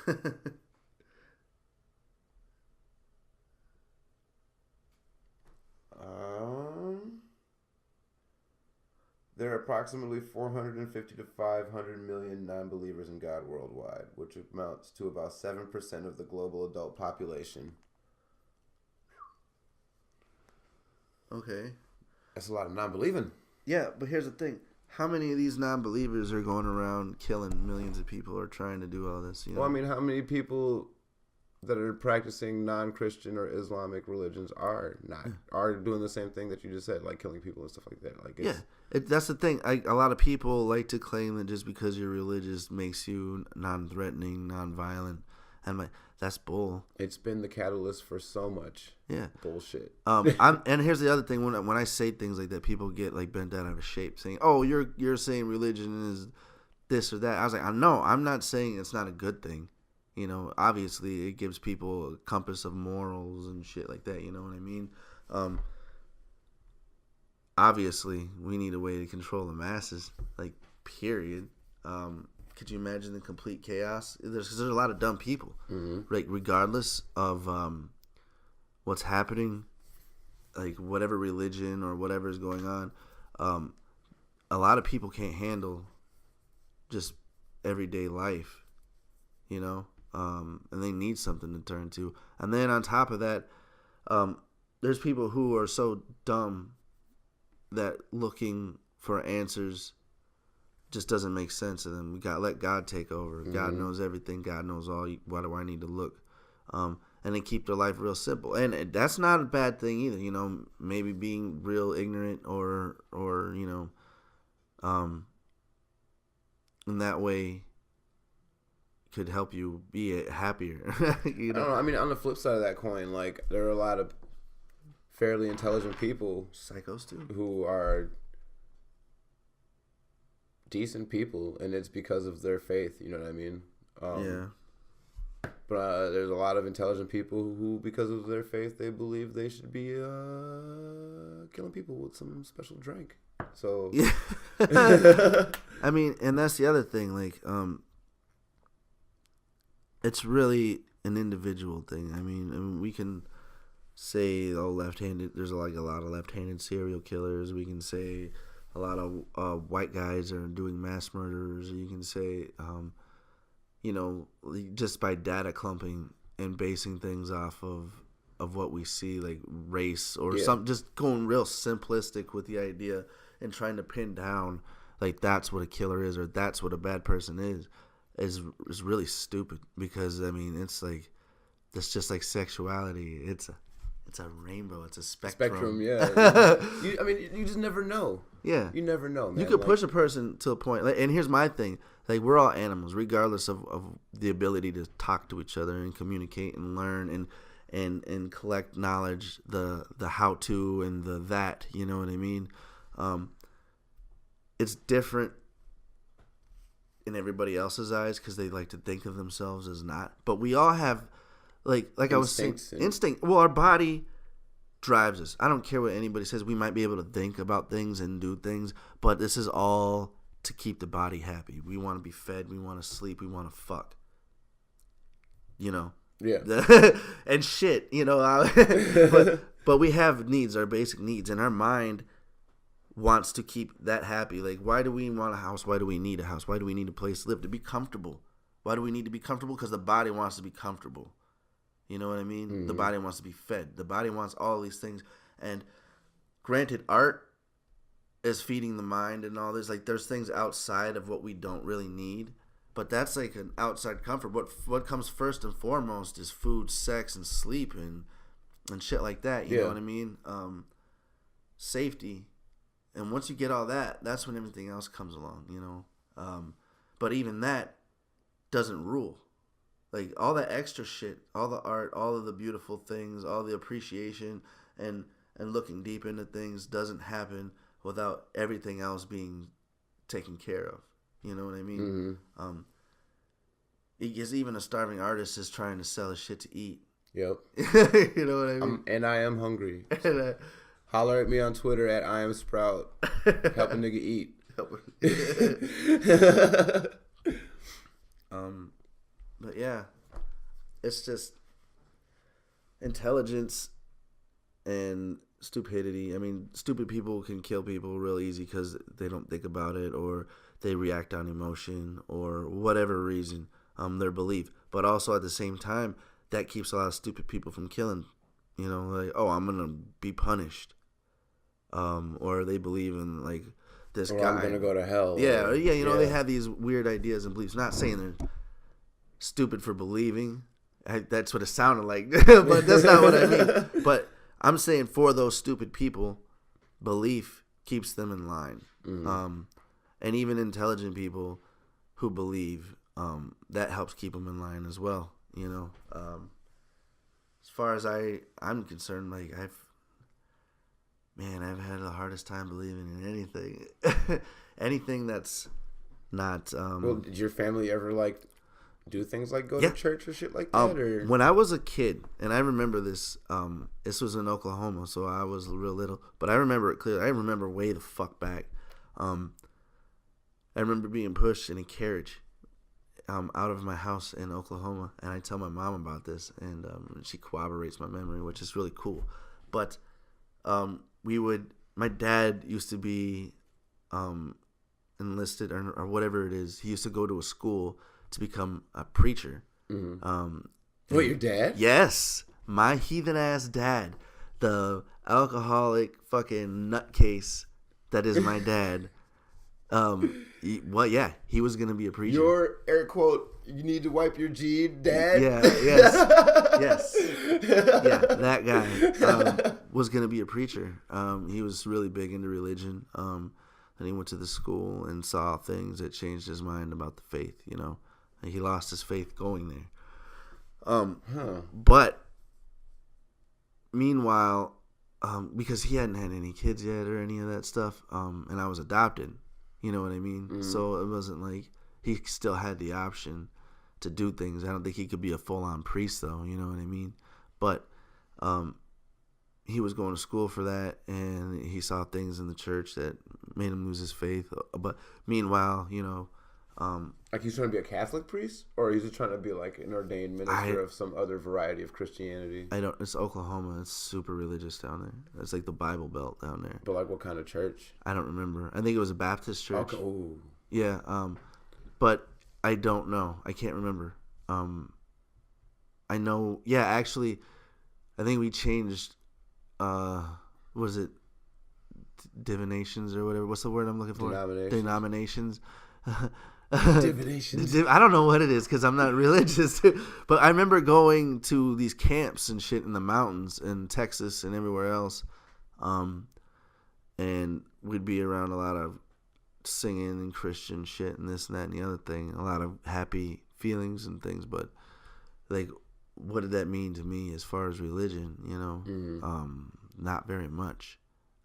A: There are approximately 450 to 500 million non-believers in God worldwide, which amounts to about 7% of the global adult population.
B: Okay.
A: That's a lot of non-believing.
B: Yeah, but here's the thing. How many of these non-believers are going around killing millions of people or trying to do all this? You know?
A: Well, I mean, how many people that are practicing non-Christian or Islamic religions are doing the same thing that you just said, like killing people and stuff like that? Like,
B: that's the thing. A lot of people like to claim that just because you're religious makes you non-threatening, non-violent, and that's bull.
A: It's been the catalyst for so much bullshit.
B: And here's the other thing: when I say things like that, people get like bent out of shape, saying, "Oh, you're saying religion is this or that." I was like, "No, I'm not saying it's not a good thing." You know, obviously it gives people a compass of morals and shit like that. You know what I mean? Obviously, we need a way to control the masses. Like, period. Could you imagine the complete chaos? There's a lot of dumb people. Like, regardless of what's happening, like whatever religion or whatever is going on, a lot of people can't handle just everyday life. You know? And they need something to turn to. And then on top of that, there's people who are so dumb that looking for answers just doesn't make sense to them. We got to let God take over. God knows everything. God knows all. Why do I need to look? And they keep their life real simple. And that's not a bad thing either. You know, maybe being real ignorant or you know, in that way, could help you be happier. You
A: I don't know. I mean, on the flip side of that coin, like there are a lot of fairly intelligent people,
B: psychos too,
A: who are decent people, and it's because of their faith. You know what I mean?
B: Yeah.
A: But there's a lot of intelligent people who, because of their faith, they believe they should be killing people with some special drink. So,
B: yeah. I mean, and that's the other thing. Like, it's really an individual thing. I mean, we can say, oh, left-handed. There's like a lot of left-handed serial killers. We can say a lot of white guys are doing mass murders. You can say, you know, just by data clumping and basing things off of what we see, like race or something, just going real simplistic with the idea and trying to pin down like that's what a killer is or that's what a bad person is really stupid. Because I mean, it's like, it's just like sexuality. It's a rainbow. It's a spectrum.
A: Yeah. I mean, you just never know.
B: Yeah.
A: You never know, man.
B: You could push a person to a point. Like, and here's my thing. Like, we're all animals, regardless of the ability to talk to each other and communicate and learn and collect knowledge, the how-to and the that, you know what I mean? It's different in everybody else's eyes because they like to think of themselves as not. But we all have, like I was saying, instinct. Well, our body drives us. I don't care what anybody says. We might be able to think about things and do things, but this is all to keep the body happy. We want to be fed. We want to sleep. We want to fuck. You know?
A: Yeah.
B: And shit, you know. But we have needs, our basic needs, and our mind wants to keep that happy. Like, why do we want a house? Why do we need a house? Why do we need a place to live? To be comfortable. Why do we need to be comfortable? Because the body wants to be comfortable. You know what I mean? Mm-hmm. The body wants to be fed. The body wants all these things. And granted, art is feeding the mind and all this. Like, there's things outside of what we don't really need. But that's like an outside comfort. What comes first and foremost is food, sex, and sleep and shit like that. You know what I mean? Safety. And once you get all that, that's when everything else comes along, you know? But even that doesn't rule. Like, all that extra shit, all the art, all of the beautiful things, all the appreciation and looking deep into things doesn't happen without everything else being taken care of. You know what I mean? Mm-hmm. Because even a starving artist is trying to sell his shit to eat.
A: Yep.
B: You know what I mean?
A: And I am hungry. Holler at me on Twitter at I am Sprout. Help a nigga eat.
B: But yeah, it's just intelligence and stupidity. I mean, stupid people can kill people real easy because they don't think about it, or they react on emotion, or whatever reason, their belief. But also at the same time, that keeps a lot of stupid people from killing. You know, like, oh, I'm gonna be punished, or they believe in like this guy.
A: I'm gonna go to hell.
B: Yeah, you know, they have these weird ideas and beliefs. Not saying they're stupid for believing. That's what it sounded like, but that's not what I mean. But I'm saying for those stupid people, belief keeps them in line. Mm-hmm. And even intelligent people who believe, that helps keep them in line as well. You know, as far as I'm concerned, like I've had the hardest time believing in anything, anything that's not.
A: Well, did your family ever like do things like go to church or shit like that? Or
B: when I was a kid, and I remember this. This was in Oklahoma, so I was real little, but I remember it clearly. I remember way the fuck back. I remember being pushed in a carriage out of my house in Oklahoma, and I tell my mom about this, and she corroborates my memory, which is really cool. But my dad used to be enlisted or whatever it is. He used to go to a school to become a preacher. Mm-hmm.
A: Wait, your dad?
B: Yes, my heathen ass dad, the alcoholic fucking nutcase that is my dad. He was gonna be a preacher.
A: Your air quote, you need to wipe your G, dad.
B: Yeah, yes, yeah. That guy was gonna be a preacher. He was really big into religion. And he went to the school and saw things that changed his mind about the faith. You know, Like, he lost his faith going there. But meanwhile, because he hadn't had any kids yet or any of that stuff, and I was adopted, you know what I mean? Mm-hmm. So it wasn't like he still had the option to do things. I don't think he could be a full-on priest, though, you know what I mean? But he was going to school for that, and he saw things in the church that made him lose his faith. But meanwhile, you know...
A: like he's trying to be a Catholic priest, or he's just trying to be like an ordained minister of some other variety of Christianity?
B: It's Oklahoma. It's super religious down there. It's like the Bible Belt down there.
A: But like what kind of church?
B: I don't remember. I think it was a Baptist church.
A: Okay. Ooh.
B: Yeah. But I don't know. I can't remember. I know. Yeah, actually, I think we changed. Was it divinations or whatever? What's the word I'm looking for? Denominations.
A: Divinations.
B: I don't know what it is because I'm not religious. But I remember going to these camps and shit in the mountains in Texas and everywhere else. And we'd be around a lot of singing and Christian shit and this and that and the other thing. A lot of happy feelings and things. But like, what did that mean to me as far as religion? You know, not very much.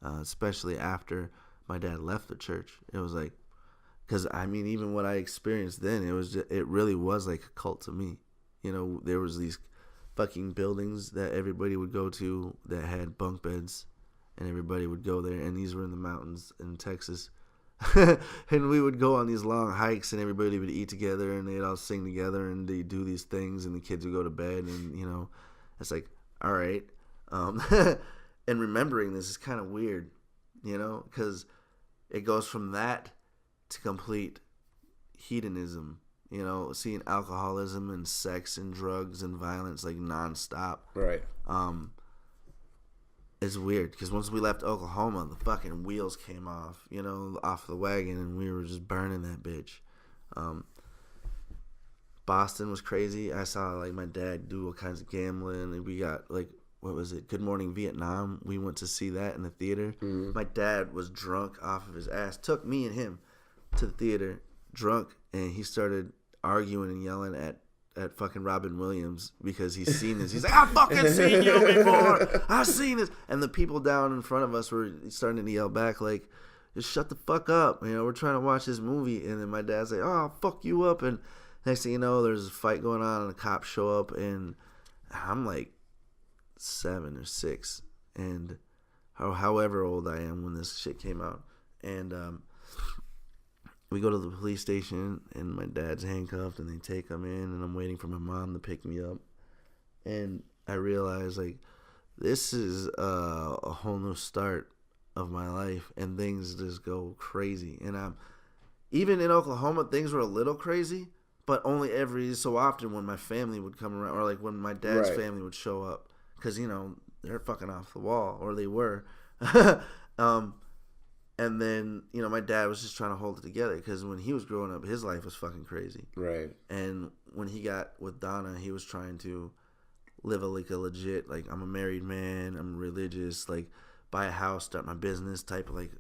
B: Especially after my dad left the church, it was like, because I mean, even what I experienced then, it really was like a cult to me. You know, there was these fucking buildings that everybody would go to that had bunk beds, and everybody would go there. And these were in the mountains in Texas, and we would go on these long hikes, and everybody would eat together, and they'd all sing together, and they do these things, and the kids would go to bed, and you know, it's like, all right. And remembering this is kind of weird, you know, because it goes from that to complete hedonism, you know, seeing alcoholism and sex and drugs and violence like nonstop.
A: Right.
B: It's weird because once we left Oklahoma, the fucking wheels came off, you know, off the wagon, and we were just burning that bitch. Boston was crazy. I saw like my dad do all kinds of gambling, and we got like, what was it? Good Morning Vietnam. We went to see that in the theater. Mm-hmm. My dad was drunk off of his ass. Took me and him to the theater, drunk, and he started arguing and yelling at fucking Robin Williams because he's seen this. He's like, I've fucking seen you before. I've seen this. And the people down in front of us were starting to yell back like, just shut the fuck up. You know, we're trying to watch this movie. And then my dad's like, oh, I'll fuck you up. And next thing you know, there's a fight going on, and the cops show up, and I'm like 7 or 6, and however old I am when this shit came out, and we go to the police station, and my dad's handcuffed, and they take him in, and I'm waiting for my mom to pick me up, and I realize like this is a whole new start of my life, and things just go crazy, and even in Oklahoma things were a little crazy, but only every so often when my family would come around, or like when my dad's family would show up. Because, you know, they're fucking off the wall, or they were. And then, you know, my dad was just trying to hold it together because when he was growing up, his life was fucking crazy. Right. And when he got with Donna, he was trying to live a legit, like, I'm a married man, I'm religious, like, buy a house, start my business type of, like,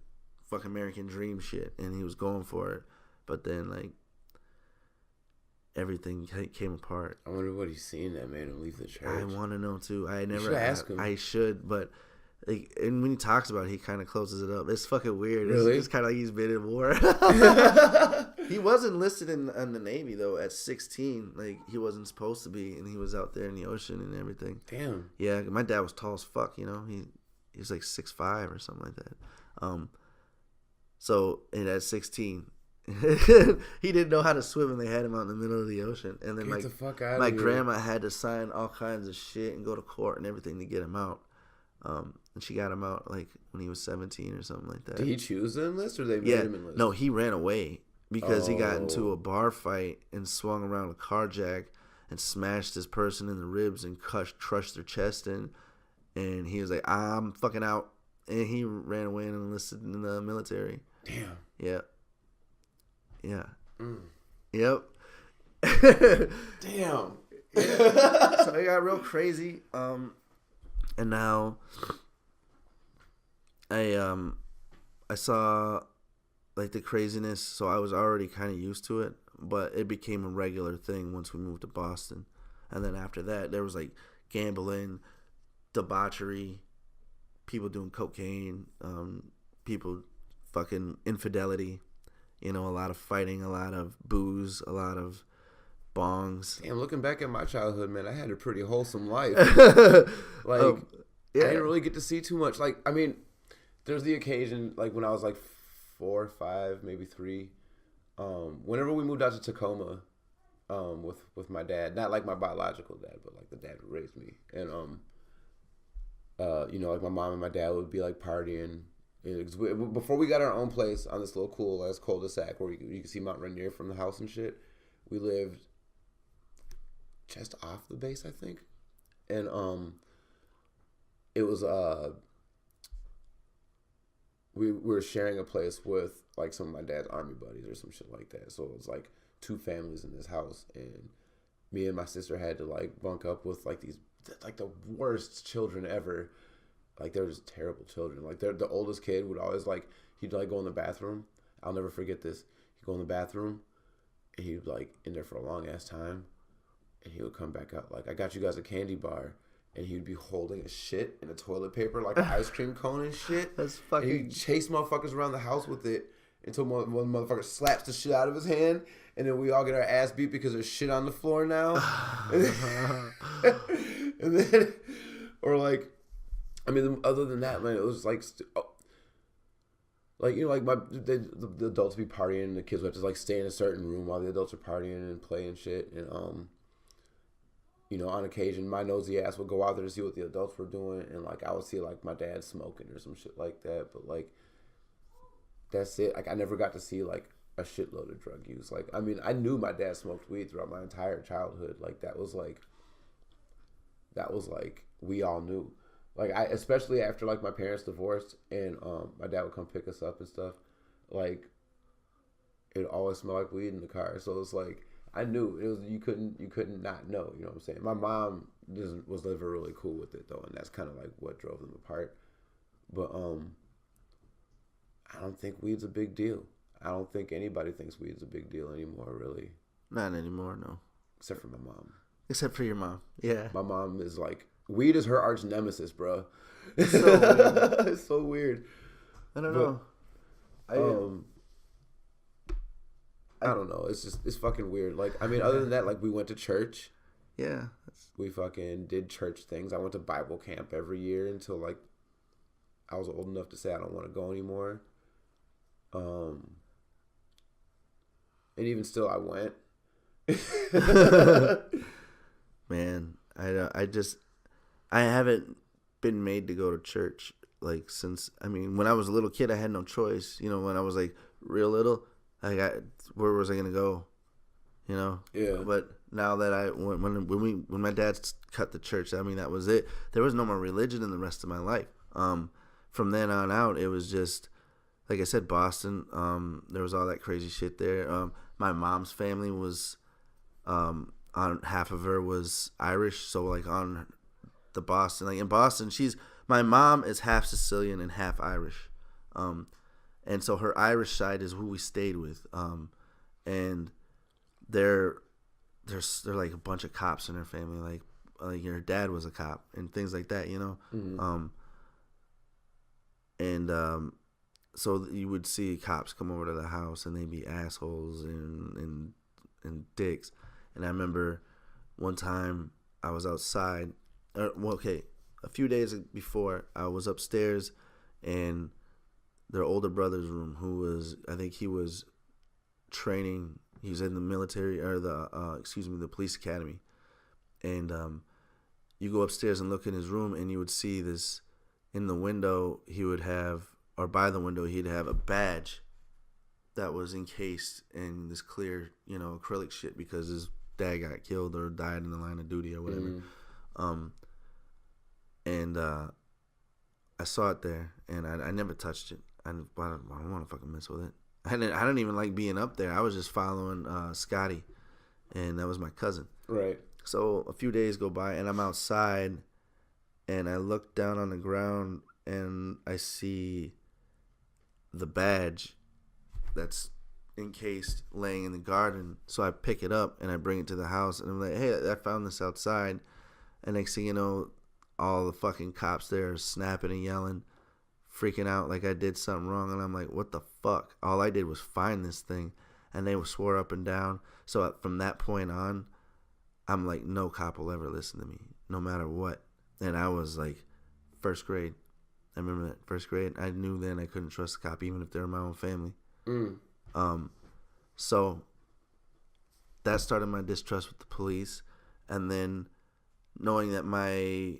B: fucking American dream shit. And he was going for it. But then, like, everything came apart.
A: I wonder what he's seen that made him leave the church.
B: I want to know too. I never
A: you should ask him.
B: I should, but like, and when he talks about it, he kind of closes it up. It's fucking weird.
A: Really?
B: It's kind of like he's been in war. He was enlisted in the Navy though at 16. Like, he wasn't supposed to be, and he was out there in the ocean and everything. Damn. Yeah, my dad was tall as fuck. You know, he was like 6'5" or something like that. So and at 16. He didn't know how to swim, and they had him out in the middle of the ocean. And then my grandma had to sign all kinds of shit and go to court and everything to get him out. And she got him out like when he was 17 or something like that.
A: Did he choose to enlist, or they made him enlist?
B: No, he ran away because he got into a bar fight and swung around a car jack and smashed this person in the ribs and crushed their chest in. And he was like, I'm fucking out. And he ran away and enlisted in the military. Damn. Yeah. Yeah. Mm. Yep.
A: Damn.
B: So it got real crazy. And now I saw like the craziness, so I was already kind of used to it. but it became a regular thing once we moved to Boston. And then after that, there was like gambling, debauchery, people doing cocaine, people fucking infidelity, a lot of fighting, a lot of booze, a lot of bongs.
A: Damn, looking back at my childhood, man, I had a pretty wholesome life.
B: Yeah.
A: I didn't really get to see too much. Like, I mean, there's the occasion, like when I was like 4 or 5, maybe 3. Whenever we moved out to Tacoma, with my dad, not like my biological dad, but like the dad who raised me, and like my mom and my dad would be like partying. Before we got our own place on this little cool ass cul-de-sac where you could see Mount Rainier from the house and shit, we lived just off the base, I think, and it was we were sharing a place with like some of my dad's army buddies or some shit like that. So it was like 2 families in this house, and me and my sister had to like bunk up with like these like the worst children ever. Like they were just terrible children. Like the oldest kid would always like he'd like go in the bathroom. I'll never forget this. He'd go in the bathroom and he'd like in there for a long ass time, and he would come back out like, I got you guys a candy bar. And he would be holding a shit in a toilet paper like an ice cream cone and shit.
B: That's fucking.
A: And he'd chase motherfuckers around the house with it until one motherfucker slaps the shit out of his hand, and then we all get our ass beat because there's shit on the floor now. and then, or like, I mean, other than that, man, it was like, like the adults be partying, and the kids would have to like stay in a certain room while the adults are partying and playing shit, and on occasion, my nosy ass would go out there to see what the adults were doing, and like I would see like my dad smoking or some shit like that. But like, that's it. Like I never got to see like a shitload of drug use. Like I mean, I knew my dad smoked weed throughout my entire childhood. Like that was like we all knew. Like especially after like my parents divorced and my dad would come pick us up and stuff. Like it always smelled like weed in the car. So it's like. I knew it was you couldn't not know, you know what I'm saying? My mom was never really cool with it though, and that's kind of like what drove them apart. But I don't think weed's a big deal. I don't think anybody thinks weed's a big deal anymore, really.
B: Not anymore, no.
A: Except for my mom.
B: Except for your mom, yeah.
A: My mom is like weed is her arch nemesis, bro.
B: It's so weird.
A: It's so weird.
B: I don't know.
A: I don't know. It's fucking weird. Like, I mean, other than that, like, we went to church.
B: Yeah.
A: We fucking did church things. I went to Bible camp every year until, like, I was old enough to say I don't want to go anymore. And even still, I went.
B: Man, I haven't been made to go to church, like, since, I mean, when I was a little kid, I had no choice. When I was, like, real little. Where was I gonna go?
A: Yeah.
B: But now that when my dad cut the church, I mean that was it. There was no more religion in the rest of my life. From then on out, it was just like I said, Boston. There was all that crazy shit there. My mom's family was, on half of her was Irish, so like on the Boston, like in Boston, my mom is half Sicilian and half Irish. And so her Irish side is who we stayed with, and they're like a bunch of cops in her family, like her dad was a cop and things like that,
A: Mm-hmm.
B: So you would see cops come over to the house and they'd be assholes and dicks. And I remember one time I was outside, a few days before I was upstairs and their older brother's room, I think he was training. He was in the military or the police academy. And you go upstairs and look in his room, and you would see this in the window. He would have, or by the window, he'd have a badge that was encased in this clear, acrylic shit because his dad got killed or died in the line of duty or whatever.
A: Mm-hmm.
B: And I saw it there, and I never touched it. I don't want to fucking mess with it. I didn't even like being up there. I was just following Scotty, and that was my cousin.
A: Right.
B: So a few days go by, and I'm outside, and I look down on the ground, and I see the badge that's encased laying in the garden. So I pick it up and I bring it to the house and I'm like, hey, I found this outside. And next thing you know, all the fucking cops there are snapping and yelling, freaking out like I did something wrong. And I'm like, what the fuck? All I did was find this thing. And they swore up and down. So from that point on, I'm like, no cop will ever listen to me, no matter what. And I was like, first grade. I remember that, first grade. I knew then I couldn't trust a cop, even if they were my own family. So that started my distrust with the police. And then knowing that my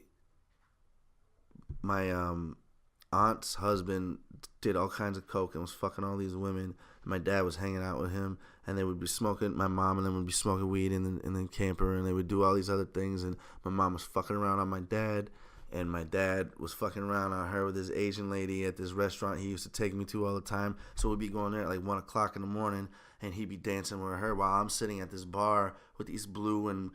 B: aunt's husband did all kinds of coke and was fucking all these women, and my dad was hanging out with him, and they would be smoking, my mom and them would be smoking weed in the camper, and they would do all these other things, and my mom was fucking around on my dad, and my dad was fucking around on her with this Asian lady at this restaurant he used to take me to all the time. So we'd be going there at like 1 o'clock in the morning, and he'd be dancing with her while I'm sitting at this bar with these blue and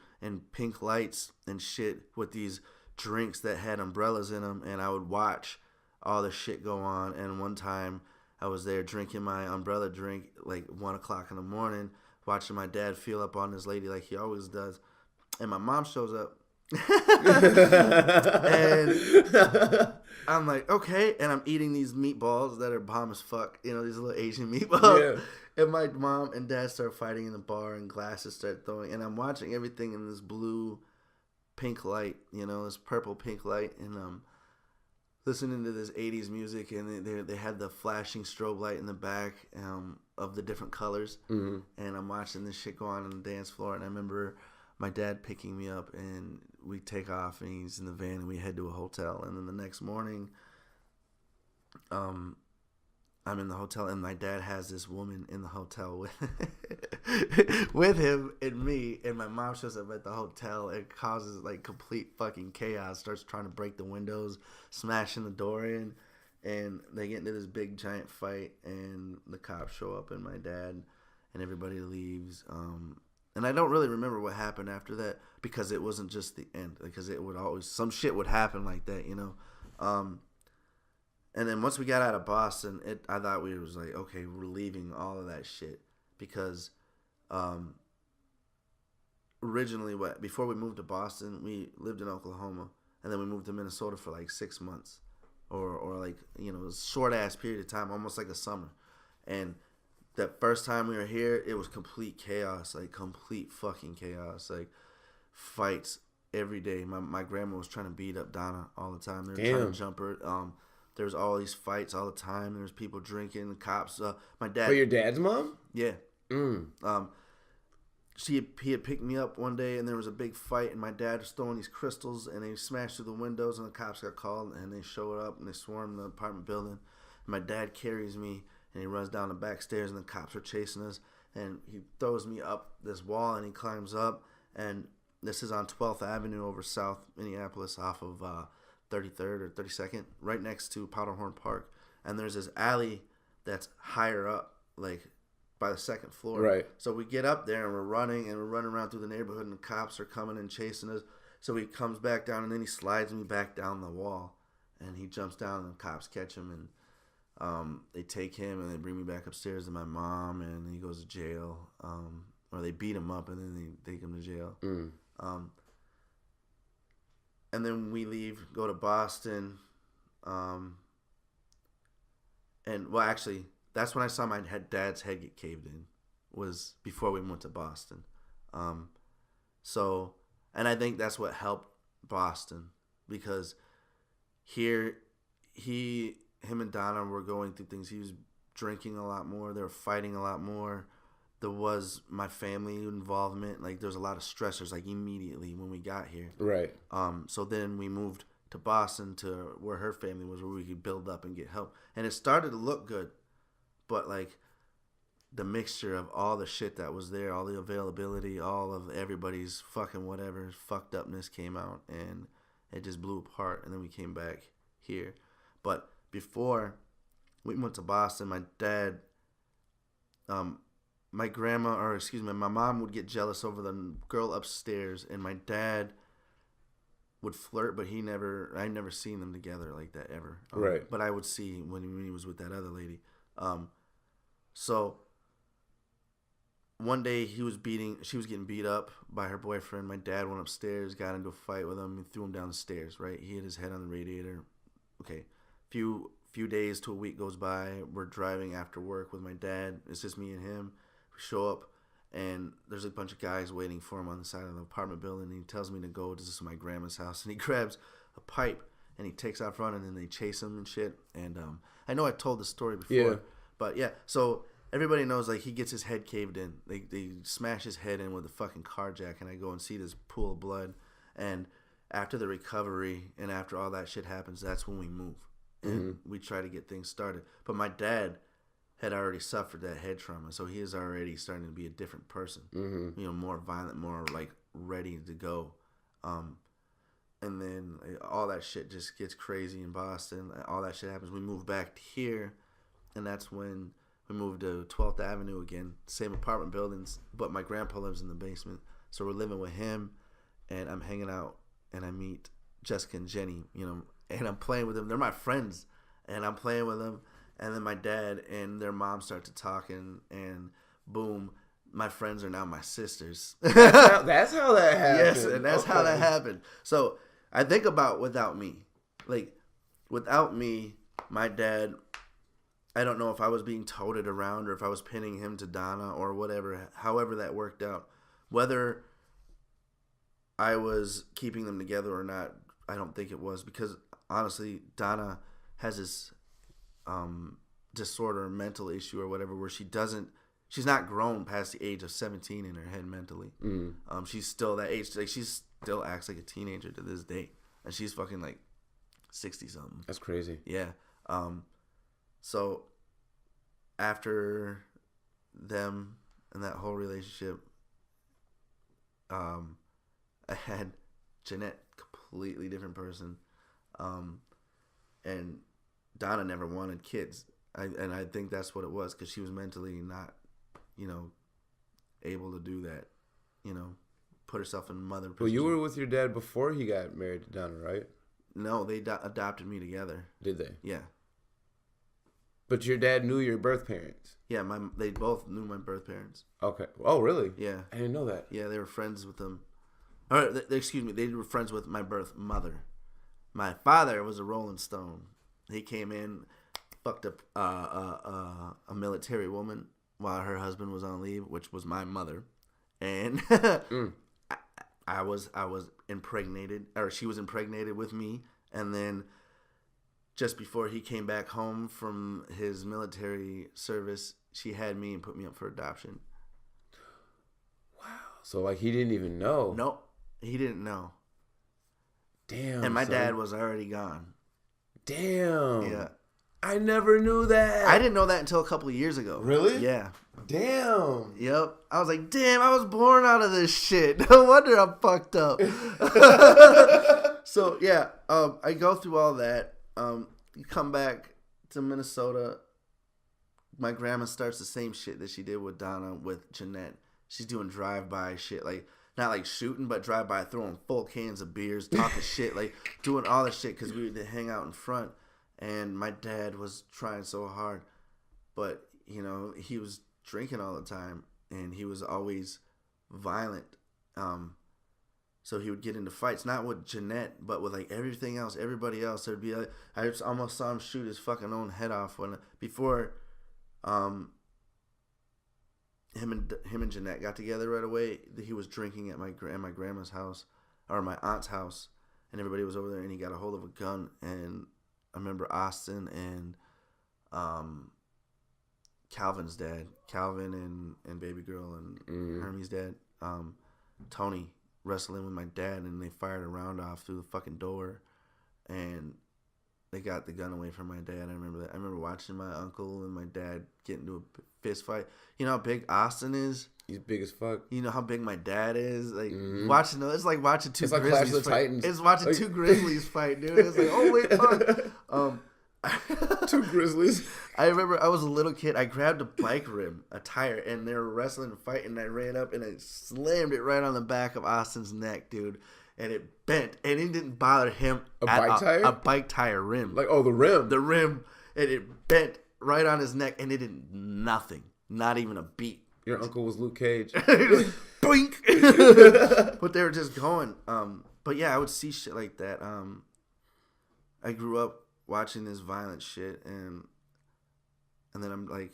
B: pink lights and shit with these drinks that had umbrellas in them, and I would watch all this shit go on. And one time I was there drinking my umbrella drink like 1 o'clock in the morning, watching my dad feel up on this lady like he always does, and my mom shows up. And I'm like, okay, and I'm eating these meatballs that are bomb as fuck, you know, these little Asian meatballs. Yeah. And my mom and dad start fighting in the bar, and glasses start throwing, and I'm watching everything in this blue pink light, you know, this purple pink light, and listening to this 80s music, and they had the flashing strobe light in the back of the different colors, and I'm watching this shit go on the dance floor. And I remember my dad picking me up, and we take off, and he's in the van, and we head to a hotel. And then the next morning, I'm in the hotel, and my dad has this woman in the hotel with him and me, and my mom shows up at the hotel and causes like complete fucking chaos, starts trying to break the windows, smashing the door in, and they get into this big giant fight, and the cops show up, and my dad and everybody leaves. And I don't really remember what happened after that, because it wasn't just the end, because it would always, some shit would happen like that, you know. And then once we got out of Boston, I thought we was like, okay, we're leaving all of that shit, because originally, before we moved to Boston, we lived in Oklahoma, and then we moved to Minnesota for like 6 months, or like, you know, a short ass period of time, almost like a summer. And that first time we were here, it was complete chaos, like complete fucking chaos, like fights every day. My grandma was trying to beat up Donna all the time. They were trying to jump her. There was all these fights all the time. There was people drinking, the cops. My dad.
A: But your dad's mom?
B: Yeah. He had picked me up one day, and there was a big fight, and my dad was throwing these crystals, and they smashed through the windows, and the cops got called, and they showed up, and they swarmed the apartment building. And my dad carries me, and he runs down the back stairs, and the cops are chasing us, and he throws me up this wall, and he climbs up, and this is on 12th Avenue over South Minneapolis off of 33rd or 32nd, right next to Powderhorn Park. And there's this alley that's higher up, like by the second floor.
A: Right.
B: So we get up there, and we're running around through the neighborhood, and the cops are coming and chasing us. So he comes back down, and then he slides me back down the wall, and he jumps down, and the cops catch him, and they take him, and they bring me back upstairs to my mom, and he goes to jail. Or they beat him up, and then they take him to jail. And then we leave, go to Boston. And, well, actually, that's when I saw my dad's head get caved in, was before we went to Boston. So, and I think that's what helped Boston, because here, him and Donna were going through things. He was drinking a lot more. They were fighting a lot more. There was my family involvement. Like, there was a lot of stressors, like, immediately when we got here.
A: Right.
B: So then we moved to Boston, to where her family was, where we could build up and get help. And it started to look good. But, like, the mixture of all the shit that was there, all the availability, all of everybody's fucking whatever, fucked upness came out. And it just blew apart. And then we came back here. But before we went to Boston, my dad... my mom would get jealous over the girl upstairs, and my dad would flirt, but I never seen them together like that ever.
A: Right.
B: But I would see when he was with that other lady. So one day she was getting beat up by her boyfriend. My dad went upstairs, got into a fight with him, and threw him down the stairs. Right, he hit his head on the radiator. Okay, few days to a week goes by. We're driving after work with my dad. It's just me and him. We show up, and there's a bunch of guys waiting for him on the side of the apartment building. And he tells me to go to my grandma's house, and he grabs a pipe and he takes out front, and then they chase him and shit. And I know I told this story before, but yeah. So everybody knows, like, he gets his head caved in. They smash his head in with a fucking car jack, and I go and see this pool of blood. And after the recovery and after all that shit happens, that's when we move and we try to get things started. But my dad had already suffered that head trauma, so he is already starting to be a different person. You know, more violent, more like ready to go. And then all that shit just gets crazy in Boston. All that shit happens. We move back here, and that's when we moved to 12th Avenue again. Same apartment buildings, but my grandpa lives in the basement. So we're living with him, and I'm hanging out, and I meet Jessica and Jenny, you know, and I'm playing with them. They're my friends, and I'm playing with them. And then my dad and their mom start to talk, and boom, my friends are now my sisters.
A: That's how that happened.
B: Yes, and that's how that happened. So I think about without me. Like, without me, my dad, I don't know if I was being toted around or if I was pinning him to Donna or whatever, however that worked out. Whether I was keeping them together or not, I don't think it was, because honestly, Donna has this disorder, mental issue or whatever, where she's not grown past the age of 17 in her head mentally. She's still that age. Like, she still acts like a teenager to this day, and she's fucking like 60 something.
A: That's crazy.
B: Yeah. So after them and that whole relationship, I had Jeanette, completely different person, and Donna never wanted kids. I think that's what it was, because she was mentally not, you know, able to do that, you know, put herself in mother position.
A: Well, you were with your dad before he got married to Donna, right?
B: No, they adopted me together.
A: Did they?
B: Yeah.
A: But your dad knew your birth parents?
B: Yeah, they both knew my birth parents.
A: Okay. Oh, really?
B: Yeah.
A: I didn't know that.
B: Yeah, they were friends with them. Or, excuse me, they were friends with my birth mother. My father was a Rolling Stone. He came in, fucked up a military woman while her husband was on leave, which was my mother, and I was impregnated, or she was impregnated with me, and then just before he came back home from his military service, she had me and put me up for adoption.
A: Wow. So, like, he didn't even know.
B: Nope, he didn't know.
A: Damn.
B: And my dad was already gone.
A: Damn.
B: Yeah.
A: I never knew that.
B: I didn't know that until a couple of years ago.
A: Really?
B: Yeah.
A: Damn.
B: Yep. I was like, damn, I was born out of this shit. No wonder I'm fucked up. So, yeah, I go through all that. You come back to Minnesota. My grandma starts the same shit that she did with Donna, with Jeanette. She's doing drive-by shit, like, not like shooting, but drive-by, throwing full cans of beers, talking shit, like, doing all this shit because we would hang out in front. And my dad was trying so hard, but, you know, he was drinking all the time, and he was always violent. So he would get into fights, not with Jeanette, but with, like, everything else, everybody else. There'd be, like, I just almost saw him shoot his fucking own head off before him and Jeanette got together right away. He was drinking at my grandma's house, or my aunt's house, and everybody was over there, and he got a hold of a gun. And I remember Austin and Calvin's dad, Calvin and baby girl and Hermie's dad, Tony, wrestling with my dad, and they fired a round off through the fucking door, and they got the gun away from my dad. I remember that. I remember watching my uncle and my dad get into a fist fight. You know how big Austin is?
A: He's big as fuck.
B: You know how big my dad is? Like, watching, it's like watching two
A: Grizzlies
B: Grizzlies
A: Clash of the
B: fight.
A: Titans.
B: It's watching two Grizzlies fight, dude. It's like, oh, wait, fuck.
A: Two Grizzlies.
B: I remember I was a little kid. I grabbed a bike rim, a tire, and they were wrestling and fighting. And I ran up and I slammed it right on the back of Austin's neck, dude. And it bent, and it didn't bother him. A bike tire rim.
A: Like, oh, the rim.
B: The rim, and it bent right on his neck, and it did nothing. Not even a beat.
A: Your uncle was Luke Cage.
B: Boink. But they were just going. But yeah, I would see shit like that. I grew up watching this violent shit, and then I'm like,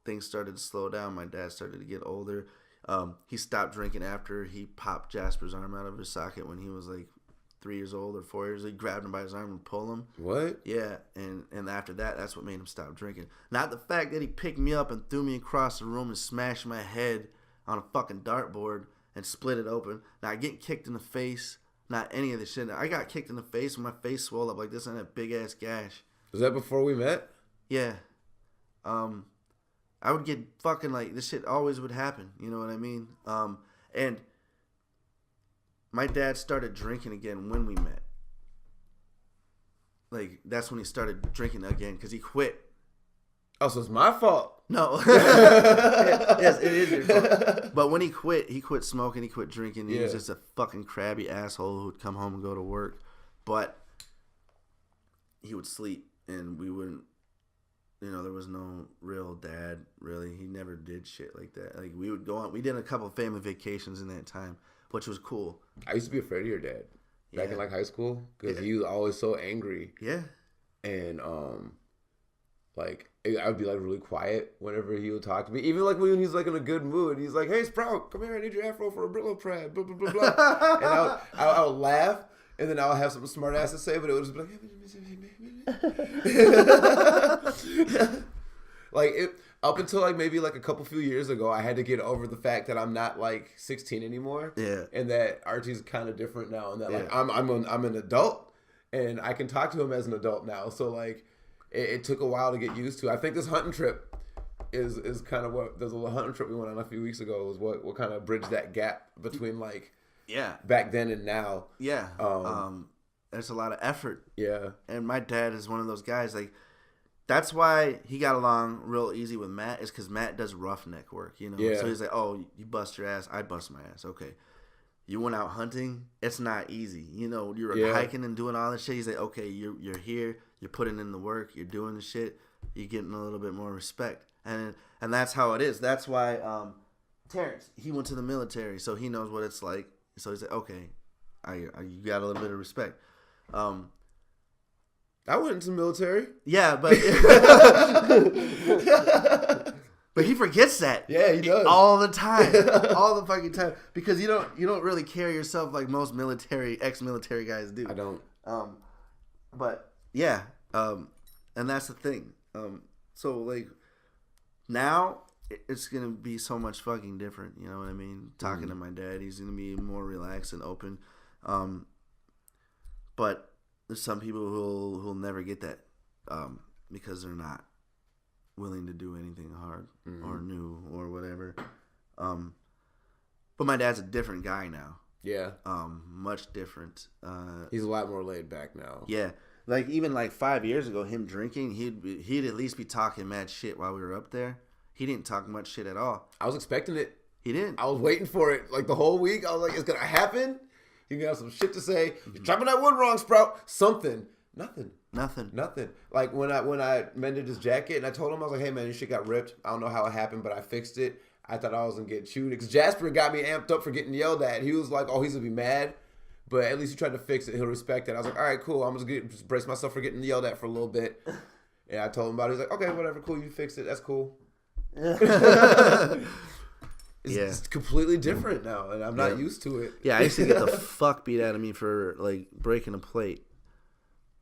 B: things started to slow down. My dad started to get older. He stopped drinking after he popped Jasper's arm out of his socket when he was like 3 years old or 4 years old. He grabbed him by his arm and pulled him.
A: What?
B: Yeah, and after that, that's what made him stop drinking. Not the fact that he picked me up and threw me across the room and smashed my head on a fucking dartboard and split it open. Not getting kicked in the face. Not any of this shit. I got kicked in the face and my face swelled up like this and a big ass gash.
A: Was that before we met?
B: Yeah. I would get fucking like, this shit always would happen. You know what I mean? And my dad started drinking again when we met. Like, that's when he started drinking again because he quit.
A: Oh, so it's my fault.
B: No. Yes, it is your fault. But when he quit smoking, he quit drinking. He was just a fucking crabby asshole who would come home and go to work. But he would sleep and we wouldn't, there was no real dad, really. He never did shit like that. Like, we would go on. We did a couple of family vacations in that time, which was cool.
A: I used to be afraid of your dad back in, like, high school because he was always so angry.
B: Yeah.
A: And, like, I would be, like, really quiet whenever he would talk to me. Even, like, when he's, like, in a good mood. He's like, hey, Sprout, come here. I need your afro for a Brillo pad. Blah, blah, blah, blah. And I would laugh. And then I would have something smart ass to say, but it would just be like... Like, up until, like, maybe, like, a couple few years ago, I had to get over the fact that I'm not, like, 16 anymore.
B: Yeah.
A: And that Archie's kind of different now. And that, like, I'm an adult. And I can talk to him as an adult now. So, like, it took a while to get used to. I think this hunting trip is kind of what... There's a little hunting trip we went on a few weeks ago. Was what kind of bridged that gap between, like...
B: Yeah.
A: Back then and now.
B: Yeah. There's a lot of effort.
A: Yeah.
B: And my dad is one of those guys, like, that's why he got along real easy with Matt, is because Matt does roughneck work, Yeah. So he's like, oh, you bust your ass, I bust my ass. Okay. You went out hunting, it's not easy. You're hiking and doing all this shit. He's like, okay, you're here, you're putting in the work, you're doing the shit, you're getting a little bit more respect. And that's how it is. That's why Terrence, he went to the military, so he knows what it's like. So he's like, okay, you got a little bit of respect.
A: I went into the military.
B: Yeah, but but he forgets that.
A: Yeah, he does
B: all the time, all the fucking time, because you don't really carry yourself like most ex-military guys do.
A: I don't.
B: But yeah, and that's the thing. So like now it's gonna be so much fucking different. You know what I mean? Talking to my dad, he's gonna be more relaxed and open. But there's some people who'll never get that because they're not willing to do anything hard or new or whatever. But my dad's a different guy now.
A: Yeah.
B: Much different.
A: He's a lot more laid back now.
B: Yeah. Like even like 5 years ago, him drinking, he'd at least be talking mad shit while we were up there. He didn't talk much shit at all.
A: I was expecting it.
B: He didn't.
A: I was waiting for it like the whole week. I was like, it's gonna happen. You're gonna have some shit to say. You're chopping that wood wrong, Sprout. Something. Nothing. Like when I mended his jacket and I told him, I was like, hey man, your shit got ripped. I don't know how it happened, but I fixed it. I thought I was gonna get chewed because Jasper got me amped up for getting yelled at. He was like, oh, he's gonna be mad, but at least he tried to fix it. He'll respect it. I was like, all right, cool. I'm just brace myself for getting yelled at for a little bit. And I told him about it. He's like, okay, whatever, cool. You fixed it. That's cool. It's completely different now, and I'm not used to it.
B: Yeah, I used to get the fuck beat out of me for like breaking a plate,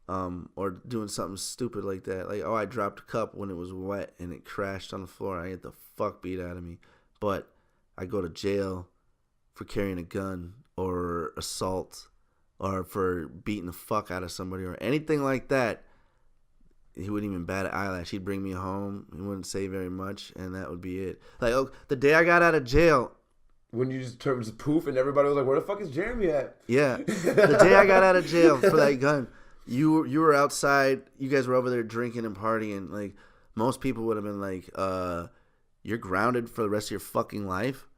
B: or doing something stupid like that. Like, oh, I dropped a cup when it was wet and it crashed on the floor. I get the fuck beat out of me. But I go to jail for carrying a gun or assault or for beating the fuck out of somebody or anything like that. He wouldn't even bat an eyelash. He'd bring me home. He wouldn't say very much, and that would be it. Like, oh, the day I got out of jail,
A: when you just turned poof, and everybody was like, "Where the fuck is Jeremy at?"
B: Yeah, the day I got out of jail for that gun, you were outside. You guys were over there drinking and partying. Like, most people would have been like, "You're grounded for the rest of your fucking life."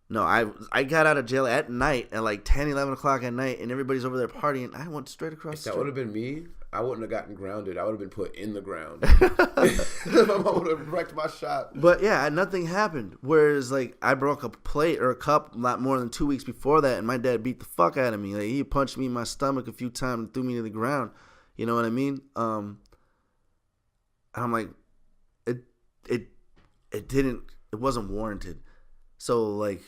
B: No, I got out of jail at night at like 10, 11 o'clock at night, and everybody's over there partying. I went straight across the street.
A: That would have been me. I wouldn't have gotten grounded. I would have been put in the ground. My mom would have wrecked my shop.
B: But yeah, nothing happened. Whereas like I broke a plate or a cup not more than 2 weeks before that, and my dad beat the fuck out of me. Like he punched me in my stomach a few times and threw me to the ground. You know what I mean? I'm like, it wasn't warranted. So like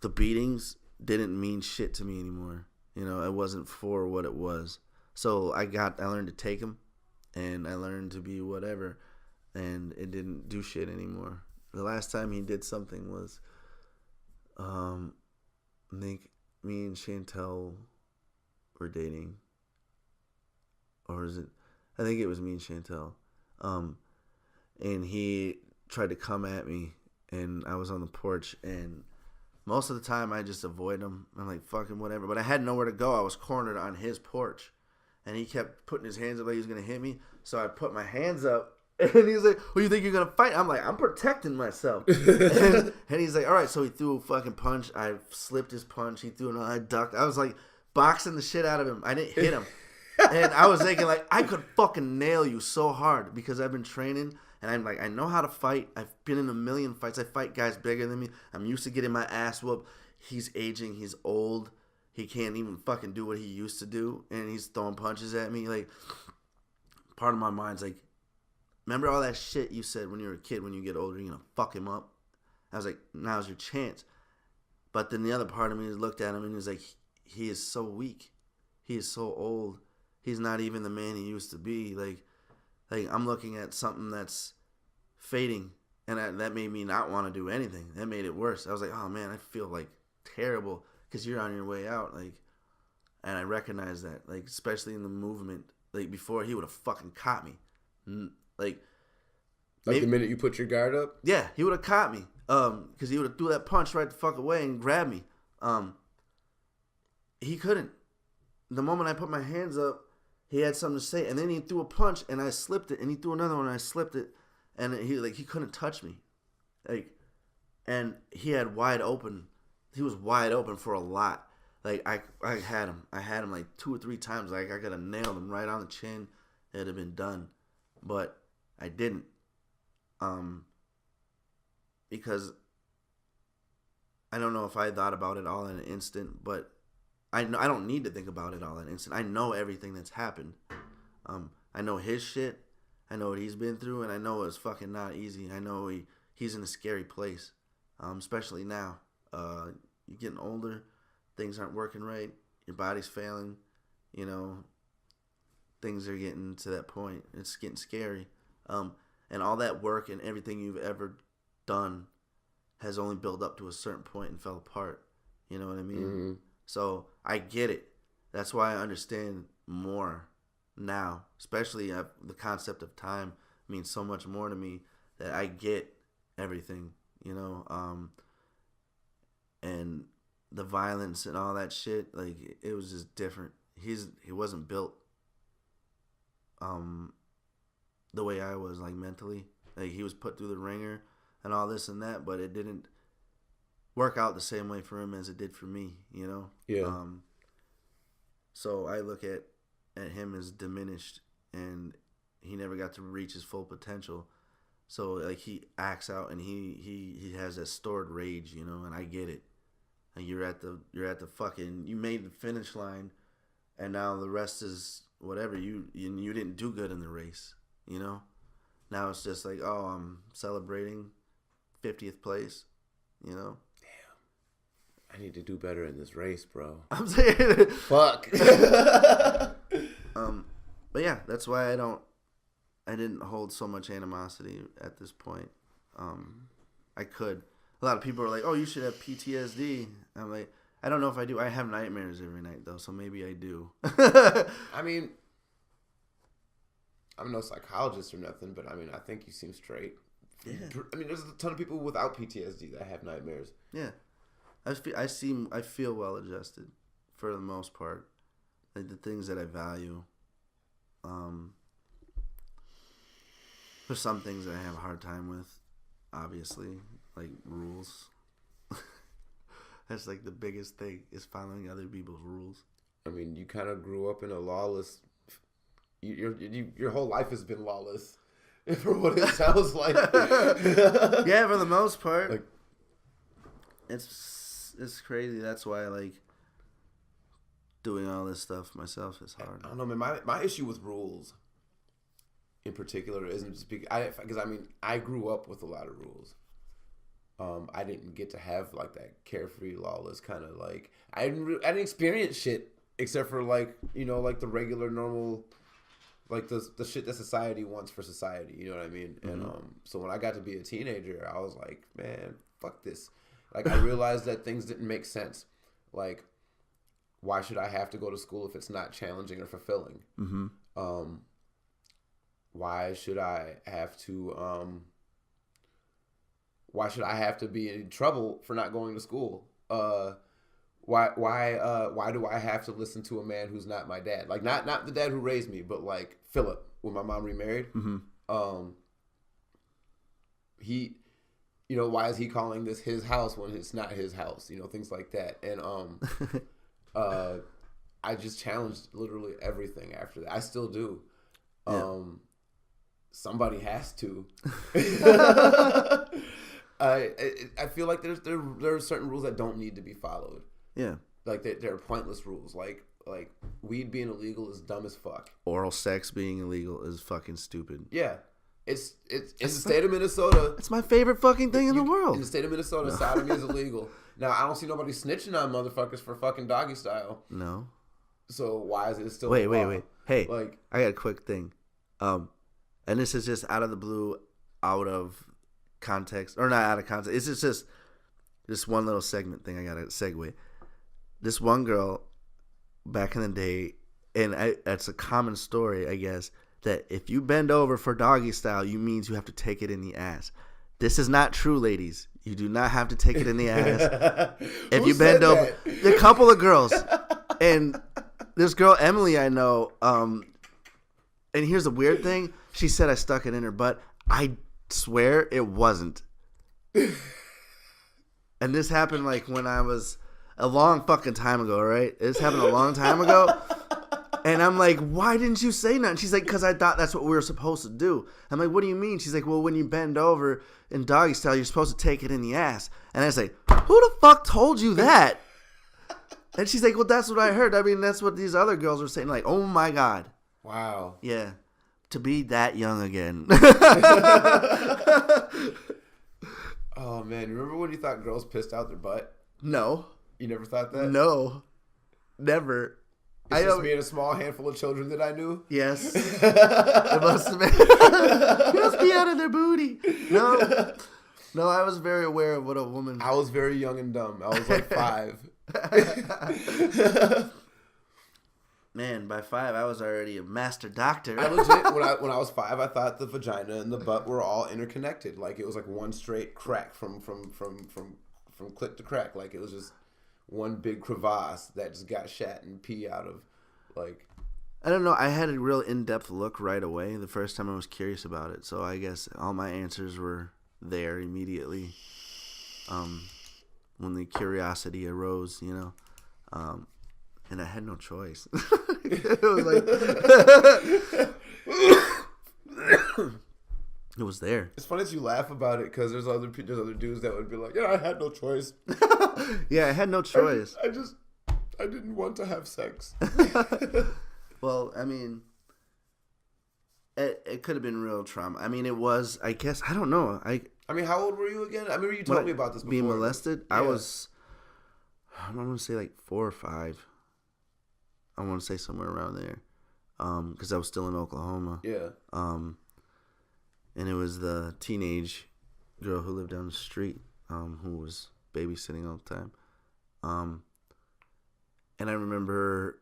B: the beatings didn't mean shit to me anymore. You know, it wasn't for what it was. So I learned to take them, and I learned to be whatever, and it didn't do shit anymore. The last time he did something was, I think me and Chantel were dating, or is it? I think it was me and Chantel, and he tried to come at me, and I was on the porch, and most of the time I just avoid him. I'm like, fucking whatever. But I had nowhere to go. I was cornered on his porch. And he kept putting his hands up like he was going to hit me. So I put my hands up. And he's like, well, you think you're going to fight? I'm like, I'm protecting myself. and he's like, all right. So he threw a fucking punch. I slipped his punch. He threw another. I ducked. I was like boxing the shit out of him. I didn't hit him. And I was thinking like, I could fucking nail you so hard because I've been training. And I'm like, I know how to fight. I've been in a million fights. I fight guys bigger than me. I'm used to getting my ass whooped. He's aging. He's old. He can't even fucking do what he used to do. And he's throwing punches at me. Like, part of my mind's like, remember all that shit you said when you were a kid, when you get older, you're going to fuck him up? I was like, now's your chance. But then the other part of me looked at him and he was like, he is so weak. He is so old. He's not even the man he used to be. Like I'm looking at something that's fading, and that made me not want to do anything. That made it worse. I was like, oh man, I feel like terrible because you're on your way out. Like, and I recognize that, like, especially in the movement. Like before, he would have fucking caught me. Like
A: maybe, the minute you put your guard up.
B: Yeah, he would have caught me. Because he would have threw that punch right the fuck away and grabbed me. He couldn't. The moment I put my hands up, he had something to say, and then he threw a punch, and I slipped it, and he threw another one, and I slipped it, and he couldn't touch me, like, and he had wide open. He was wide open for a lot. Like I had him like 2 or 3 times. Like I could have nailed him right on the chin. It'd have been done, but I didn't, because I don't know if I thought about it all in an instant, but I don't need to think about it all in an instant. I know everything that's happened. I know his shit. I know what he's been through, and I know it's fucking not easy. I know he's in a scary place, especially now. You're getting older. Things aren't working right. Your body's failing. You know, things are getting to that point. It's getting scary. And all that work and everything you've ever done has only built up to a certain point and fell apart. You know what I mean? Mm-hmm. So I get it. That's why I understand more now. Especially the concept of time means so much more to me, that I get everything, you know. And the violence and all that shit, like, it was just different. He wasn't built the way I was, like, mentally. Like, he was put through the ringer and all this and that, but it didn't work out the same way for him as it did for me, you know?
A: Yeah.
B: So I look at him as diminished, and he never got to reach his full potential. So, like, he acts out, and he has that stored rage, you know, and I get it. And you're at the fucking, you made the finish line, and now the rest is whatever. You didn't do good in the race, you know? Now it's just like, oh, I'm celebrating 50th place, you know?
A: I need to do better in this race, bro.
B: I'm saying,
A: fuck.
B: But yeah, that's why I didn't hold so much animosity at this point. I could. A lot of people are like, oh, you should have PTSD. I'm like, I don't know if I do. I have nightmares every night, though, so maybe I do.
A: I mean, I'm no psychologist or nothing, but I mean, I think you seem straight. Yeah. I mean, there's a ton of people without PTSD that have nightmares.
B: Yeah. I feel well adjusted for the most part. Like the things that I value. There's some things that I have a hard time with, obviously, like rules. That's like the biggest thing, is following other people's rules.
A: I mean, you kind of grew up in a lawless your whole life has been lawless, for what it sounds like.
B: Yeah, for the most part,
A: Like,
B: it's crazy. That's why like doing all this stuff myself is hard.
A: I don't know, man. My issue with rules, in particular, isn't just because I grew up with a lot of rules. I didn't get to have like that carefree, lawless kind of like I didn't experience shit except for like like the regular normal, like the shit that society wants for society. You know what I mean? Mm-hmm. And so when I got to be a teenager, I was like, man, fuck this. Like I realized that things didn't make sense. Like, why should I have to go to school if it's not challenging or fulfilling? Mm-hmm. Why should I have to? Why should I have to be in trouble for not going to school? Why do I have to listen to a man who's not my dad? Like not the dad who raised me, but like Philip, when my mom remarried. Mm-hmm. He, why is he calling this his house when it's not his house? Things like that. And I just challenged literally everything after that. I still do. Yeah. Somebody has to. I feel like there are certain rules that don't need to be followed. Yeah, like there are pointless rules. Like weed being illegal is dumb as fuck.
B: Oral sex being illegal is fucking stupid.
A: Yeah, it's in the state of Minnesota.
B: It's my favorite fucking thing in the world.
A: In the state of Minnesota, sodomy is illegal. Now I don't see nobody snitching on motherfuckers for fucking doggy style. No. So why is it still?
B: Wait. Hey, like I got a quick thing. And this is just out of the blue, out of context, or not out of context. It's just this one little segment thing. I got to segue. This one girl back in the day, and it's a common story, I guess, that if you bend over for doggy style, you means you have to take it in the ass. This is not true, ladies. You do not have to take it in the ass. If you bend over, a couple of girls, and this girl Emily I know. And here's the weird thing. She said I stuck it in her butt. I swear it wasn't. And this happened like when I was a long fucking time ago, right? This happened a long time ago. And I'm like, why didn't you say nothing? She's like, because I thought that's what we were supposed to do. I'm like, what do you mean? She's like, well, when you bend over in doggy style, you're supposed to take it in the ass. And I was like, who the fuck told you that? And she's like, well, that's what I heard. I mean, that's what these other girls were saying. Like, oh my God. Wow. Yeah. To be that young again.
A: Oh, man. Remember when you thought girls pissed out their butt?
B: No.
A: You never thought that?
B: No. Never.
A: It's just me and a small handful of children that I knew?
B: Yes. It must have been. It must be out of their booty. No. No, I was very aware of what a woman...
A: I was very young and dumb. I was like 5.
B: Man, by 5, I was already a master doctor.
A: I legit, when I was 5, I thought the vagina and the butt were all interconnected. Like it was like one straight crack from clit to crack. Like it was just one big crevasse that just got shat and pee out of. Like,
B: I don't know. I had a real in-depth look right away the first time I was curious about it. So I guess all my answers were there immediately. When the curiosity arose, and I had no choice. It was like it was there.
A: It's funny that you laugh about it because there's other dudes that would be like, "Yeah, I had no choice."
B: Yeah, I had no choice.
A: I didn't want to have sex.
B: Well, I mean, it could have been real trauma. I mean, it was. I guess I don't know. I
A: mean, how old were you again? I remember you told me about this before.
B: Being molested? Yeah. I want to say like 4 or 5. I want to say somewhere around there. Because I was still in Oklahoma. Yeah. And it was the teenage girl who lived down the street, who was babysitting all the time. And I remember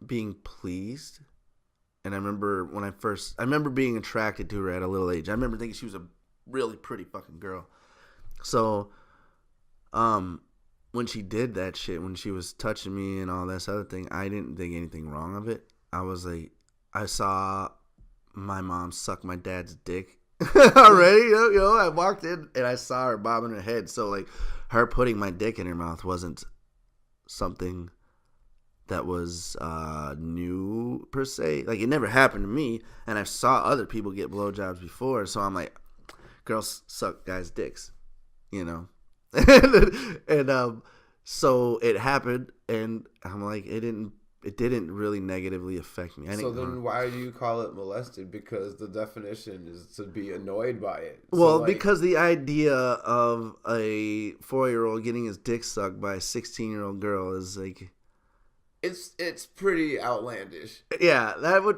B: being pleased. And I remember I remember being attracted to her at a little age. I remember thinking she was a really pretty fucking girl. So, when she did that shit, when she was touching me and all this other thing, I didn't think anything wrong of it. I was like, I saw my mom suck my dad's dick already. I walked in and I saw her bobbing her head. So like, her putting my dick in her mouth wasn't something that was new per se. Like, it never happened to me, and I saw other people get blowjobs before, so I'm like, girls suck guys' dicks, you know. and so it happened, and I'm like, it didn't really negatively affect me.
A: So then why do you call it molested? Because the definition is to be annoyed by it.
B: Well,
A: so, like,
B: because the idea of a 4-year-old getting his dick sucked by a 16-year-old girl is like,
A: it's pretty outlandish.
B: yeah,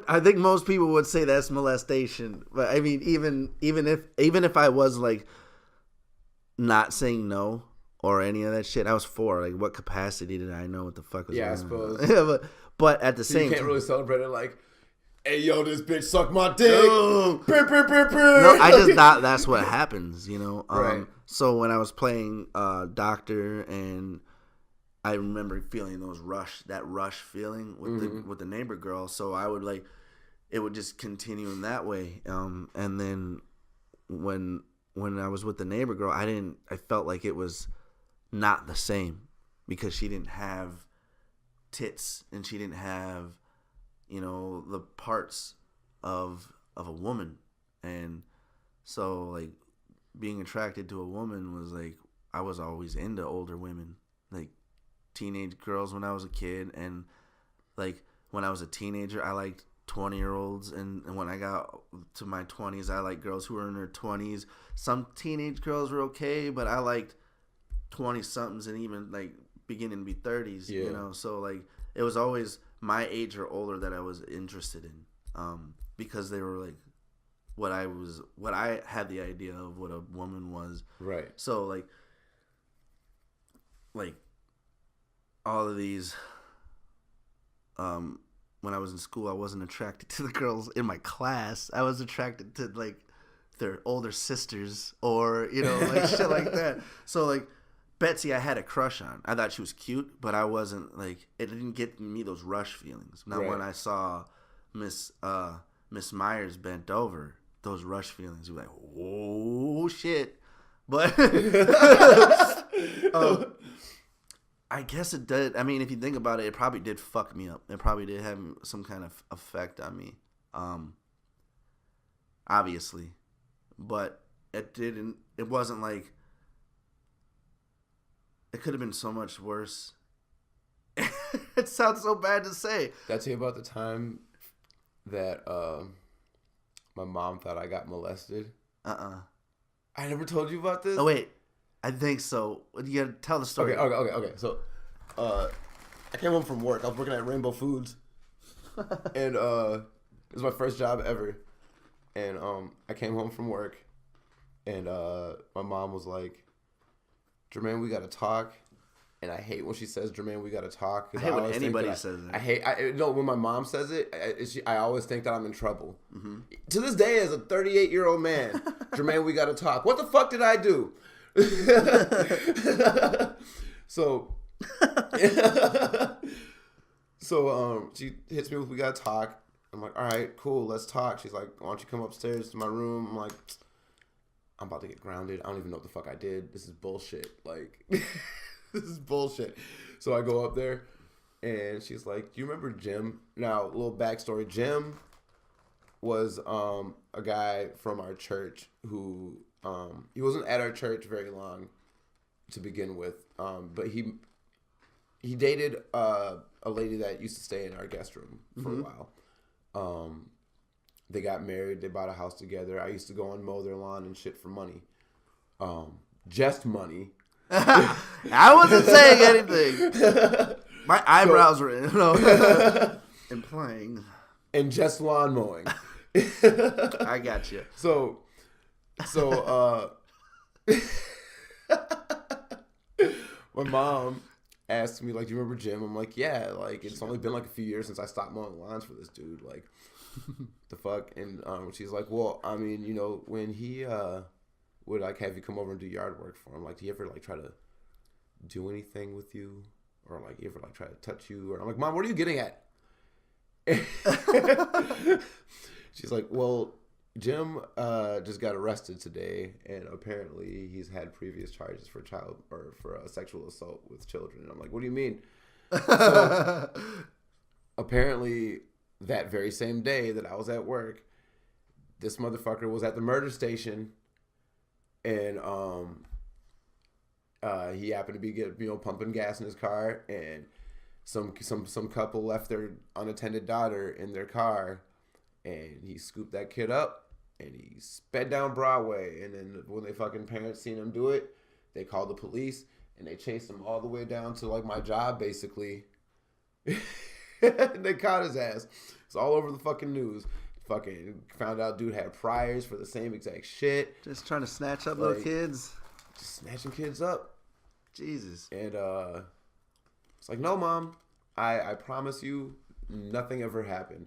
B: I think most people would say that's molestation. But I mean, even if I was like not saying no or any of that shit, I was 4. Like, what capacity did I know what the fuck was going on?
A: I suppose.
B: Yeah, but at the same
A: you can't
B: time,
A: really celebrate it like, hey, yo, this bitch sucked my dick.
B: No, I just thought that's what happens, you know.
A: Right.
B: So when I was playing doctor, and I remember feeling that rush feeling with the neighbor girl. So I would like, it would just continue in that way. And then when I was with the neighbor girl, I felt like it was not the same because she didn't have tits and she didn't have, you know, the parts of a woman. And so like being attracted to a woman was like, I was always into older women, like teenage girls when I was a kid. And like when I was a teenager, I liked 20-year-olds, and when I got to my 20s, I liked girls who were in their 20s. Some teenage girls were okay, but I liked 20-somethings and even like beginning to be 30s, you know. So like it was always my age or older that I was interested in, because they were like what I had the idea of what a woman was.
A: Right.
B: So like all of these, when I was in school, I wasn't attracted to the girls in my class. I was attracted to like their older sisters or, you know, like shit like that. So like Betsy, I had a crush on. I thought she was cute, but I wasn't like, it didn't get me those rush feelings. Now when I saw Miss Myers bent over, those rush feelings were like, oh shit. But I guess it did. I mean, if you think about it, it probably did fuck me up. It probably did have some kind of effect on me, obviously. But it didn't. It wasn't like. It could have been so much worse. It sounds so bad to say.
A: Did I tell you about the time that my mom thought I got molested? I never told you about this?
B: Oh, wait. I think so. You gotta tell the story.
A: Okay. So, I came home from work. I was working at Rainbow Foods, and it was my first job ever. And I came home from work, and my mom was like, "Jermaine, we gotta talk." And I hate when she says, "Jermaine, we gotta talk."
B: I hate when anybody says that.
A: No, when my mom says it, I always think that I'm in trouble. Mm-hmm. To this day, as a 38-year-old man, Jermaine, we gotta talk. What the fuck did I do? So she hits me with, "We gotta talk." I'm like, "All right, cool, let's talk." She's like, "Why don't you come upstairs to my room?" I'm like, I'm about to get grounded. I don't even know what the fuck I did. This is bullshit. Like, this is bullshit. So I go up there, and she's like, "Do you remember Jim?" Now, a little backstory. Jim was a guy from our church who he wasn't at our church very long to begin with, but he dated a lady that used to stay in our guest room for a while. They got married. They bought a house together. I used to go and mow their lawn and shit for money. Just money.
B: I wasn't saying anything. My eyebrows were implying.
A: And just lawn mowing.
B: I got you.
A: So my mom asked me, like, "Do you remember Jim?" I'm like, "Yeah, like, it's only been like a few years since I stopped mowing lawns for this dude. Like, the fuck?" And she's like, "Well, I mean, you know, when he would like have you come over and do yard work for him, like, do you ever like try to do anything with you, or like you ever like try to touch you?" Or I'm like, "Mom, what are you getting at?" She's like, "Well, Jim just got arrested today, and apparently he's had previous charges for sexual assault with children." And I'm like, "What do you mean?" So apparently, that very same day that I was at work, this motherfucker was at the murder station, and he happened to be pumping gas in his car, and some couple left their unattended daughter in their car, and he scooped that kid up and he sped down Broadway. And then when they fucking parents seen him do it, they called the police and they chased him all the way down to like my job basically. And they caught his ass. It's all over the fucking news. Fucking found out dude had priors for the same exact shit.
B: Just trying to snatch up little kids.
A: Just snatching kids up.
B: Jesus.
A: And it's like, no, Mom, I promise you nothing ever happened.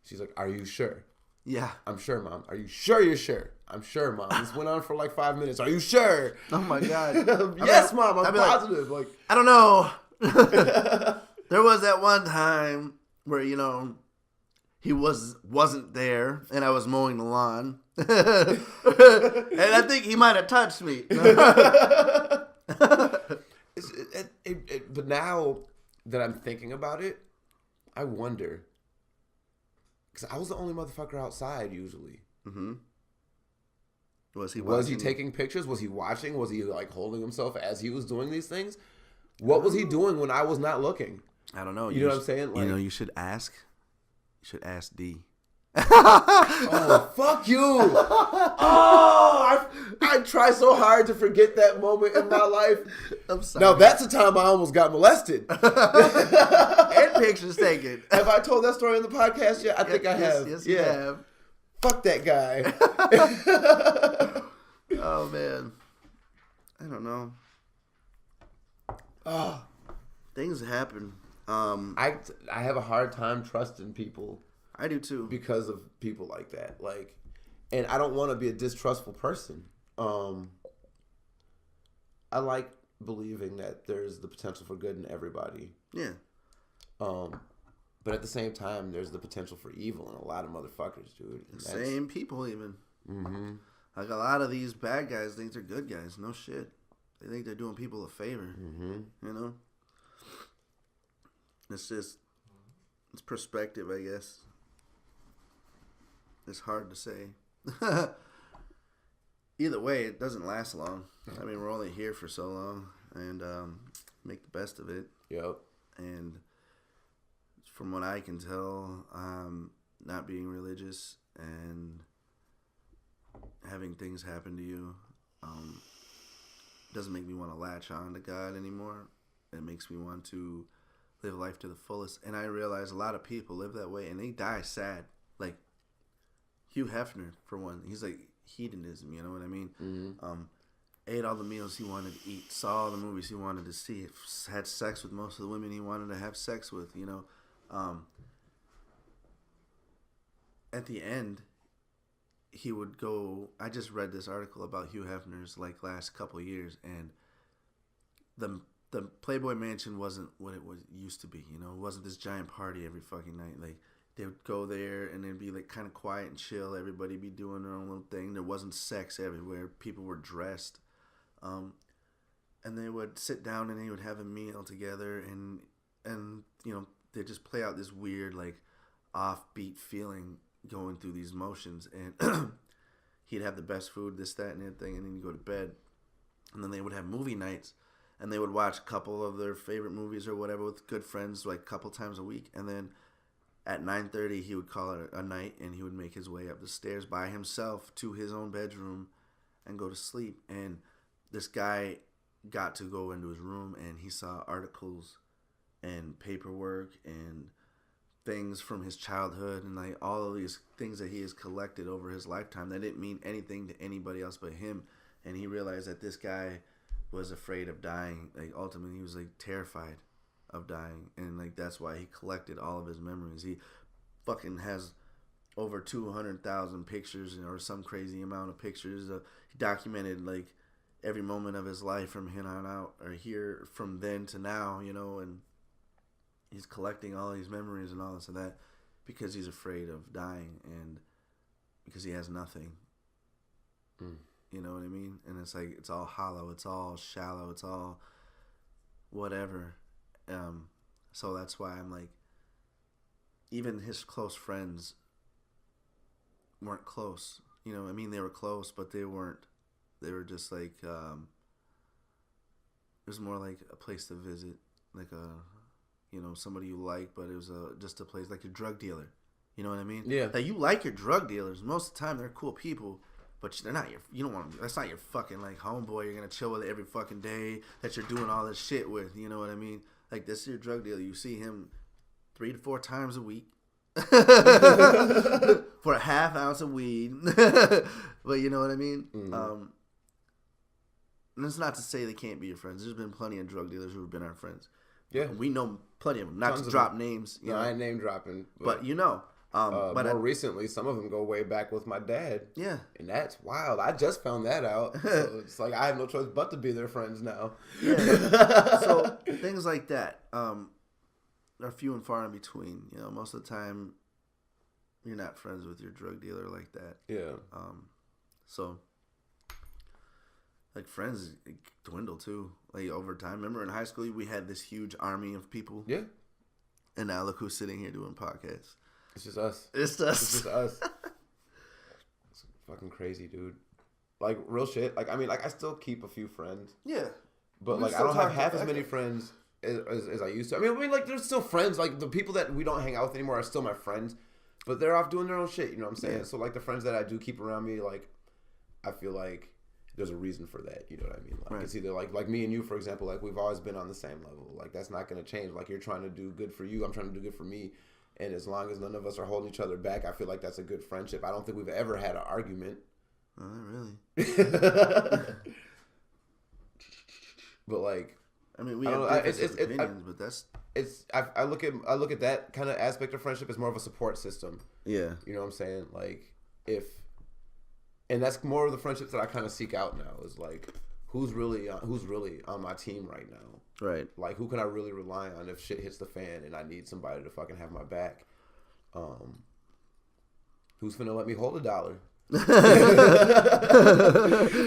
A: She's like, are you sure?
B: Yeah.
A: I'm sure, Mom. Are you sure you're sure? I'm sure, Mom. This went on for like 5 minutes. Are you sure?
B: Oh, my God.
A: Yes, Mom. I'm positive. Like,
B: I don't know. There was that one time where, he wasn't there and I was mowing the lawn. And I think he might have touched me.
A: But now that I'm thinking about it, I wonder. Because I was the only motherfucker outside usually.
B: Mm-hmm. Was he
A: taking pictures? Was he watching? Was he like holding himself as he was doing these things? What was he doing when I was not looking?
B: I don't know.
A: You know what I'm saying? Like,
B: you should ask. You should ask D.
A: Oh, fuck you. Oh, I try so hard to forget that moment in my life.
B: I'm sorry.
A: Now, that's the time I almost got molested.
B: And pictures taken.
A: Have I told that story on the podcast yet? I think I have.
B: Yes, you have.
A: Fuck that guy.
B: Oh, man. I don't know.
A: Oh.
B: Things happen.
A: I have a hard time trusting people.
B: I do too.
A: Because of people like that. Like, and I don't want to be a distrustful person. I like believing that there's the potential for good in everybody.
B: Yeah.
A: But at the same time, there's the potential for evil in a lot of motherfuckers, dude.
B: Same people even.
A: Mm-hmm.
B: Like a lot of these bad guys think they're good guys. No shit. They think they're doing people a favor.
A: Mm-hmm.
B: You know? It's perspective, I guess. It's hard to say. Either way, it doesn't last long. I mean, we're only here for so long, and make the best of it.
A: Yep.
B: And from what I can tell, not being religious and having things happen to you doesn't make me want to latch on to God anymore. It makes me want to live life to the fullest. And I realize a lot of people live that way, and they die sad. Like Hugh Hefner, for one. He's like hedonism, you know what I mean?
A: Mm-hmm.
B: Ate all the meals he wanted to eat, saw all the movies he wanted to see, had sex with most of the women he wanted to have sex with, you know. At the end, he would go... I just read this article about Hugh Hefner's last couple of years, and the Playboy Mansion wasn't what it used to be, you know. It wasn't this giant party every fucking night. Like, they would go there and it'd be kind of quiet and chill. Everybody be doing their own little thing. There wasn't sex everywhere. People were dressed. And they would sit down and they would have a meal together, and you know, they just play out this weird offbeat feeling going through these motions, and he'd have the best food, this, that, and everything, and then he'd go to bed. And then they would have movie nights, and they would watch a couple of their favorite movies or whatever with good friends, a couple times a week. And then at 9:30, he would call it a night, and he would make his way up the stairs by himself to his own bedroom and go to sleep. And this guy got to go into his room, and he saw articles and paperwork and things from his childhood and all of these things that he has collected over his lifetime that didn't mean anything to anybody else but him. And he realized that this guy was afraid of dying. Ultimately, he was terrified of dying, and that's why he collected all of his memories. He fucking has over 200,000 pictures or some crazy amount of pictures. He documented every moment of his life from here on out, or here from then to now, you know, and he's collecting all these memories and all this and that because he's afraid of dying and because he has nothing. You know what I mean? And it's it's all hollow, it's all shallow, it's all whatever. So that's why I'm like, even his close friends weren't close. You know, I mean, they were close, but they weren't. They were just like, it was more like a place to visit, like a, you know, somebody you like, but it was just a place like a drug dealer. You know what I mean?
A: Yeah.
B: Like, you like your drug dealers. Most of the time, they're cool people, but they're not your. You don't want. That's not your fucking like homeboy. You're gonna chill with every fucking day that you're doing all this shit with. You know what I mean? Like, this is your drug dealer. You see him 3 to 4 times a week. For a half ounce of weed. But you know what I mean? And it's not to say they can't be your friends. There's been plenty of drug dealers who have been our friends.
A: Yeah.
B: We know plenty of them. Not to drop names. You know?
A: I ain't name dropping.
B: But you know.
A: But more recently, some of them go way back with my dad.
B: Yeah.
A: And that's wild. I just found that out. So it's like I have no choice but to be their friends now.
B: Yeah. So things like that are few and far in between. You know, most of the time, you're not friends with your drug dealer like that.
A: Yeah.
B: So, like, friends dwindle too. Like, over time. Remember in high school, we had this huge army of people.
A: Yeah.
B: And now look who's sitting here doing podcasts.
A: It's just us.
B: It's us.
A: It's just us. It's fucking crazy, dude. Like, real shit. Like, I mean, like, I still keep a few friends.
B: Yeah.
A: But, like, I don't have half as many friends as I used to. I mean, like, there's still friends. Like, the people that we don't hang out with anymore are still my friends. But they're off doing their own shit, you know what I'm saying? Yeah. So, like, the friends that I do keep around me, like, I feel like there's a reason for that, you know what I mean? Like, right. It's either, like me and you, for example, like, we've always been on the same level. Like, that's not going to change. Like, you're trying to do good for you. I'm trying to do good for me. And as long as none of us are holding each other back, I feel like that's a good friendship. I don't think we've ever had an argument.
B: Really.
A: But, like,
B: I mean, we have opinions, but that's
A: I look at that kind of aspect of friendship as more of a support system.
B: Yeah.
A: You know what I'm saying? Like, and that's more of the friendships that I kind of seek out now is like who's really on my team right now.
B: Right.
A: Like, who can I really rely on if shit hits the fan and I need somebody to fucking have my back? Who's finna let me hold $1?
B: Who's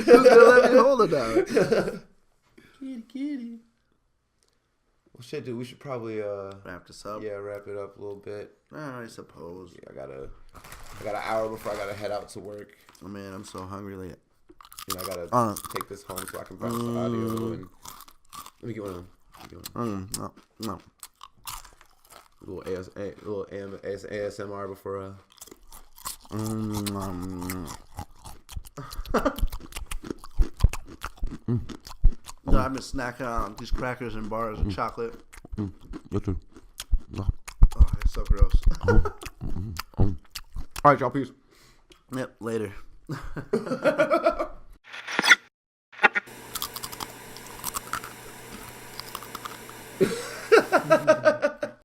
B: gonna let me hold $1? Kitty.
A: Well, shit, dude, we should probably
B: wrap this up.
A: Yeah, wrap it up a little bit.
B: I suppose.
A: Yeah, I got an hour before I gotta head out to work.
B: Oh man, I'm so hungry. Like,
A: you know, I gotta take this home so I can process the audio and. Let me get one of them.
B: No.
A: A little ASMR before.
B: No, I've been snacking on these crackers and bars and chocolate.
A: You too. No.
B: Oh, it's so gross.
A: All right, y'all. Peace.
B: Yep. Later.